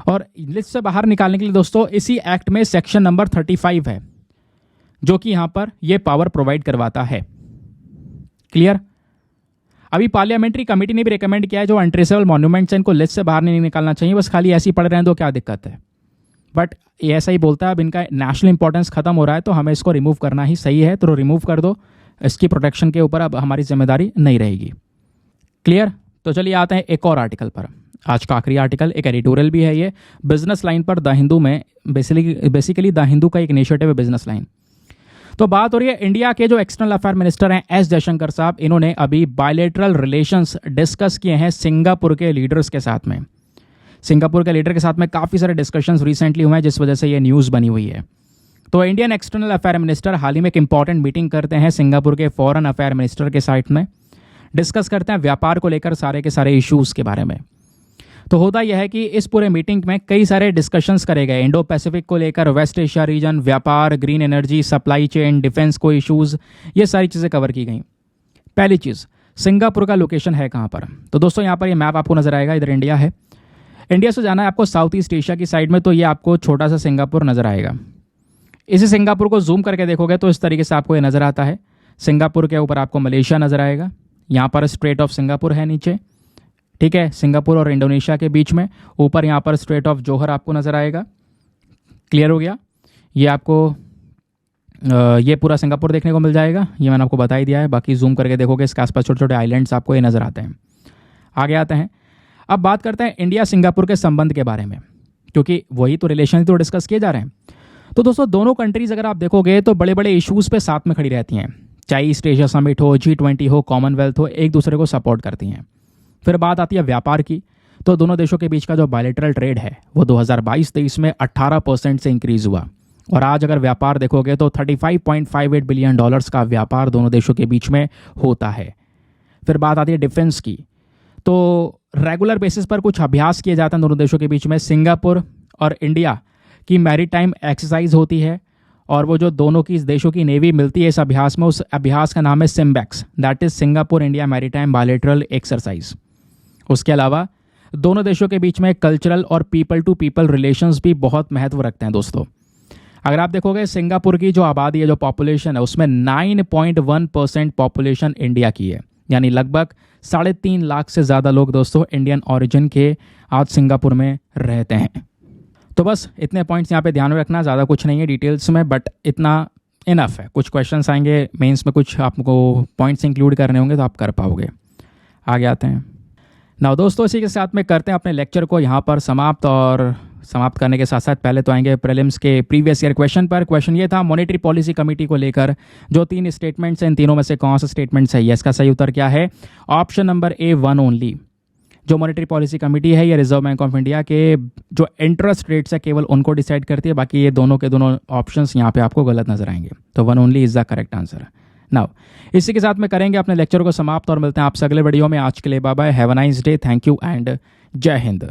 और लिस्ट से बाहर निकालने के लिए दोस्तों इसी एक्ट में सेक्शन नंबर 35 है, जो कि यहां पर यह पावर प्रोवाइड करवाता है। क्लियर। अभी पार्लियामेंट्री कमेटी ने भी रिकमेंड किया है जो अनट्रेसेबल मॉन्यूमेंट्स हैं इनको लिस्ट से बाहर नहीं निकालना चाहिए, बस खाली ऐसे ही पड़े रहें तो क्या दिक्कत है। बट ये ऐसा ही बोलता है अब इनका नेशनल इंपॉर्टेंस खत्म हो रहा है तो हमें इसको रिमूव करना ही सही है, तो रिमूव कर दो, इसकी प्रोटेक्शन के ऊपर अब हमारी जिम्मेदारी नहीं रहेगी। क्लियर। तो चलिए आते हैं एक और आर्टिकल पर, आज का आखिरी आर्टिकल, एक एडिटोरियल भी है ये, बिजनेस लाइन पर, द हिंदू में, बेसिकली द हिंदू का एक इनिशिएटिव है बिजनेस लाइन। तो बात हो रही है इंडिया के जो एक्सटर्नल अफेयर मिनिस्टर हैं एस जयशंकर साहब, इन्होंने अभी बायलैटरल रिलेशंस डिस्कस किए हैं सिंगापुर के लीडर्स के साथ में। सिंगापुर के लीडर के साथ में काफ़ी सारे डिस्कशंस रिसेंटली हुए हैं, जिस वजह से ये न्यूज़ बनी हुई है। तो इंडियन एक्सटर्नल अफेयर मिनिस्टर हाल ही में एक इंपॉर्टेंट मीटिंग करते हैं सिंगापुर के फॉरेन अफेयर मिनिस्टर के साथ में, डिस्कस करते हैं व्यापार को लेकर सारे के सारे इश्यूज़ के बारे में। तो होता यह है कि इस पूरे मीटिंग में कई सारे डिस्कशंस करे गए, इंडो पैसिफिक को लेकर, वेस्ट एशिया रीजन, व्यापार, green energy, supply chain, defence को इश्यूज़, ये सारी चीज़ें कवर की गई। पहली चीज़, सिंगापुर का लोकेशन है कहाँ पर? तो दोस्तों यहाँ पर ये मैप आपको नजर आएगा, इधर इंडिया है, इंडिया से जाना है आपको साउथ ईस्ट एशिया की साइड में, तो ये आपको छोटा सा सिंगापुर नजर आएगा। इसी सिंगापुर को जूम करके देखोगे तो इस तरीके से आपको ये नजर आता है। सिंगापुर के ऊपर आपको मलेशिया नजर आएगा, यहाँ पर स्ट्रेट ऑफ सिंगापुर है नीचे, ठीक है, सिंगापुर और इंडोनेशिया के बीच में, ऊपर यहाँ पर स्ट्रेट ऑफ जोहर आपको नजर आएगा। क्लियर हो गया? ये आपको ये पूरा सिंगापुर देखने को मिल जाएगा, ये मैंने आपको बता ही दिया है। बाकी जूम करके देखोगे इसके आसपास छोटे छोटे आइलैंड्स आपको ये नजर आते हैं। आगे आते हैं, अब बात करते हैं इंडिया सिंगापुर के संबंध के बारे में, क्योंकि वही तो रिलेशन तो डिस्कस किए जा रहे हैं। तो दोस्तों दोनों कंट्रीज अगर आप देखोगे तो बड़े बड़े इश्यूज पे साथ में खड़ी रहती हैं, चाहे ईस्ट एशिया समिट हो, G20 हो, कॉमनवेल्थ हो, एक दूसरे को सपोर्ट करती हैं। फिर बात आती है व्यापार की, तो दोनों देशों के बीच का जो बायलैटरल ट्रेड है वो 2022-23 में 18% से इंक्रीज हुआ, और आज अगर व्यापार देखोगे तो $35.58 बिलियन का व्यापार दोनों देशों के बीच में होता है। फिर बात आती है डिफेंस की, तो रेगुलर बेसिस पर कुछ अभ्यास किए जाते हैं दोनों देशों के बीच में। सिंगापुर और इंडिया की मैरीटाइम एक्सरसाइज होती है, और वो जो दोनों की देशों की नेवी मिलती है इस अभ्यास में, उस अभ्यास का नाम है SIMBEX, that is Singapore India maritime bilateral exercise. उसके अलावा दोनों देशों के बीच में कल्चरल और पीपल टू पीपल रिलेशंस भी बहुत महत्व रखते हैं दोस्तों। अगर आप देखोगे सिंगापुर की जो आबादी है, जो पॉपुलेशन है, उसमें 9.1% पॉपुलेशन इंडिया की है, यानी लगभग 3.5 लाख से ज़्यादा लोग दोस्तों इंडियन ओरिजिन के आज सिंगापुर में रहते हैं। तो बस इतने पॉइंट्स यहाँ पे ध्यान में रखना, ज़्यादा कुछ नहीं है डिटेल्स में, बट इतना इनफ है। कुछ क्वेश्चंस आएंगे मेंस में, कुछ आपको पॉइंट्स इंक्लूड करने होंगे तो आप कर पाओगे। आगे आते हैं ना दोस्तों, इसी के साथ में करते हैं अपने लेक्चर को यहाँ पर समाप्त। और समाप्त करने के साथ साथ पहले तो आएंगे प्रीलिम्स के प्रीवियस ईयर क्वेश्चन पर। क्वेश्चन ये था, मॉनेटरी पॉलिसी कमेटी को लेकर जो 3 स्टेटमेंट्स हैं, इन तीनों में से कौन सा स्टेटमेंट सही है? इसका सही उत्तर क्या है? ऑप्शन नंबर ए, वन ओनली। जो मॉनेटरी पॉलिसी कमेटी है ये रिजर्व बैंक ऑफ इंडिया के जो इंटरेस्ट रेट्स है केवल उनको डिसाइड करती है, बाकी ये दोनों के दोनों ऑप्शंस यहाँ पे आपको गलत नजर आएंगे। तो one only is the correct answer. Now इसी के साथ में करेंगे अपने लेक्चर को समाप्त और मिलते हैं आपसे अगले वीडियो में। आज के लिए bye bye, have a nice day, thank you and जय हिंद।